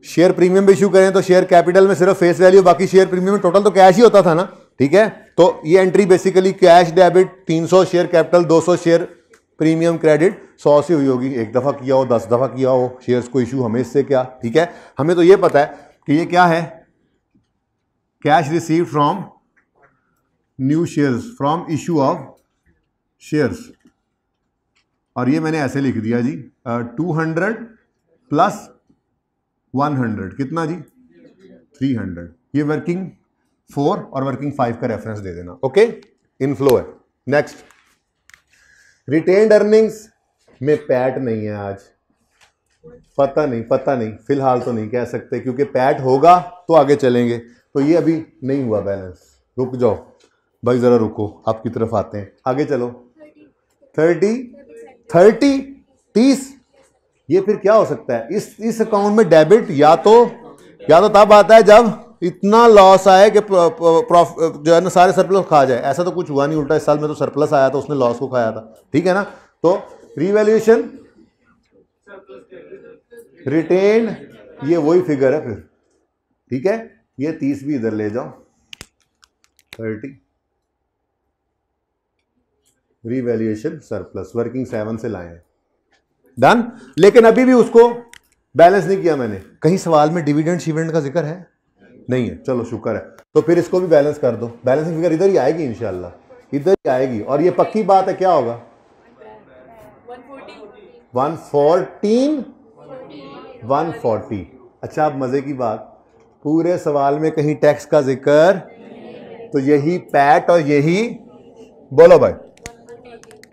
शेयर प्रीमियम भी इशू करें तो शेयर कैपिटल में सिर्फ फेस वैल्यू, बाकी शेयर प्रीमियम में टोटल तो कैश ही होता था ना। ठीक है, तो ये entry basically cash debit 300 share capital 200 share premium credit 100 से हुई होगी। एक दफा किया हो 10 दफा किया हो शेयर्स को इशू, हमें इससे क्या। ठीक है, हमें तो ये पता है कि ये क्या है, cash receive from new shares from issue of shares, और ये मैंने ऐसे लिख दिया जी 200 प्लस 100 कितना जी 300। ये वर्किंग 4 और वर्किंग 5 का रेफरेंस दे देना। ओके, इनफ्लो है। नेक्स्ट, रिटेन्ड अर्निंग्स में पैट नहीं है आज, पता नहीं फिलहाल तो नहीं कह सकते क्योंकि पैट होगा तो आगे चलेंगे। तो ये अभी नहीं हुआ बैलेंस, रुक जाओ भाई जरा रुको, आपकी तरफ आते हैं, आगे चलो। 30 ये फिर क्या हो सकता है इस अकाउंट में डेबिट, या तो तब आता है जब इतना लॉस आए कि जो है ना सारे सरप्लस खा जाए। ऐसा तो कुछ हुआ नहीं, उल्टा इस साल में तो सरप्लस आया था, उसने लॉस को खाया था। ठीक है ना, तो रीवैल्यूएशन रिटेन ये वही फिगर है फिर। ठीक है, ये 30 भी इधर ले जाओ, 30 रीवैल्यूएशन सरप्लस वर्किंग 7 से लाए हैं, डन। लेकिन अभी भी उसको बैलेंस नहीं किया मैंने। कहीं सवाल में डिविडेंड शिविडेंड का जिक्र है? नहीं है, चलो शुक्र है। तो फिर इसको भी बैलेंस कर दो, बैलेंसिंग फिगर इधर ही आएगी इंशाल्लाह, इधर ही आएगी। और ये पक्की बात है, क्या होगा 140। अच्छा, अब मजे की बात, पूरे सवाल में कहीं टैक्स का जिक्र, तो यही पैट और यही बोलो भाई,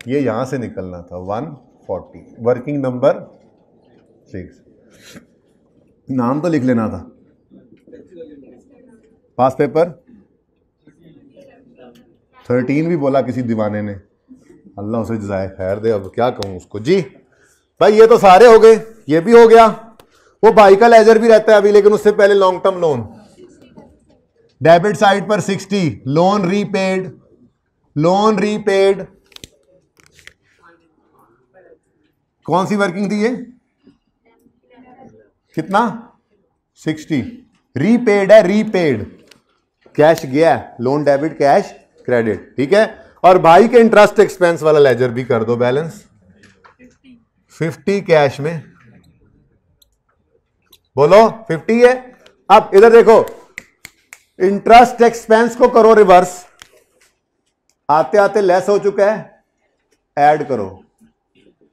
ये यहां से निकलना था 140, वर्किंग नंबर 6। नाम तो लिख लेना था, पास पेपर 13 भी बोला किसी दीवाने ने, अल्लाह उसे जज़ाए खैर दे। अब क्या कहूं उसको जी। भाई ये तो सारे हो गए, ये भी हो गया। वो भाई का लेजर भी रहता है अभी, लेकिन उससे पहले long term loan debit side पर 60, लोन रीपेड। कौन सी वर्किंग थी ये, कितना 60, रीपेड है, रीपेड कैश गया, लोन डेबिट कैश क्रेडिट। ठीक है, और भाई के इंटरेस्ट एक्सपेंस वाला लेजर भी कर दो बैलेंस 50 कैश में, बोलो 50 है। अब इधर देखो, इंटरेस्ट एक्सपेंस को करो रिवर्स, आते आते लेस हो चुका है, ऐड करो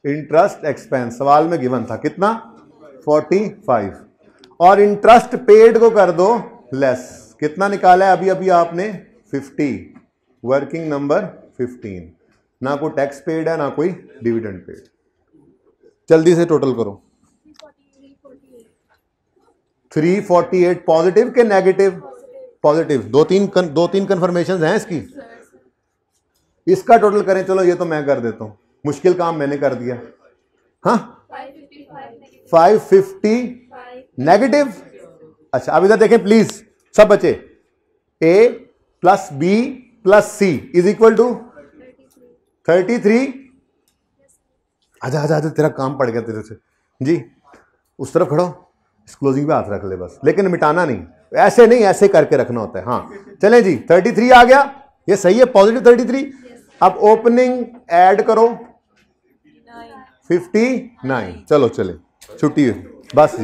इंटरेस्ट एक्सपेंस, सवाल में गिवन था कितना 45, और इंटरेस्ट पेड को कर दो लेस, कितना निकाला है अभी आपने 50, वर्किंग नंबर 15। ना कोई टैक्स पेड है ना कोई डिविडेंड पेड। जल्दी से टोटल करो, 348 पॉजिटिव के नेगेटिव? पॉजिटिव। दो तीन कंफर्मेशन हैं इसकी, इसका टोटल करें। चलो ये तो मैं कर देता हूं, मुश्किल काम मैंने कर दिया। हाँ 550 नेगेटिव। अच्छा अब इधर देखें प्लीज सब बच्चे, A plus B plus C is equal to 33। आजा तेरा काम पड़ गया तेरे से जी, उस तरफ खड़ो, इस क्लोजिंग पे हाथ रख ले बस, लेकिन मिटाना नहीं, ऐसे नहीं ऐसे करके रखना होता है। हाँ चलें जी, 33 आ गया, ये सही है, पॉजिटिव 33। अब ओपनिंग ऐड करो 59। चलो चले, छुट्टी बस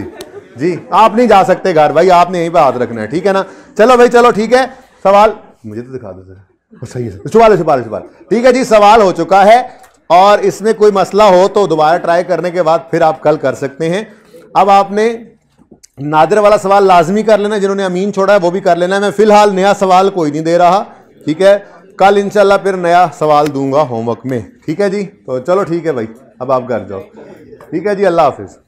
जी आप नहीं जा सकते घर भाई, आपने यहीं पे हाथ रखना है, ठीक है ना। चलो भाई चलो ठीक है, सवाल मुझे तो दिखा दो जरा, सही है, सवाल ठीक है जी, सवाल हो चुका है। और इसमें कोई मसला हो तो दोबारा ट्राई करने के बाद फिर आप कल कर सकते हैं। अब आपने नादिर वाला सवाल लाजमी कर लेना, जिन्होंने अमीन छोड़ा है वो भी कर लेना है। मैं फिलहाल नया सवाल कोई नहीं दे रहा, ठीक है, कल इंशाल्लाह फिर नया सवाल दूंगा होमवर्क में, ठीक है जी। तो चलो ठीक है भाई, अब आप घर जाओ, ठीक है जी, अल्लाह हाफिज।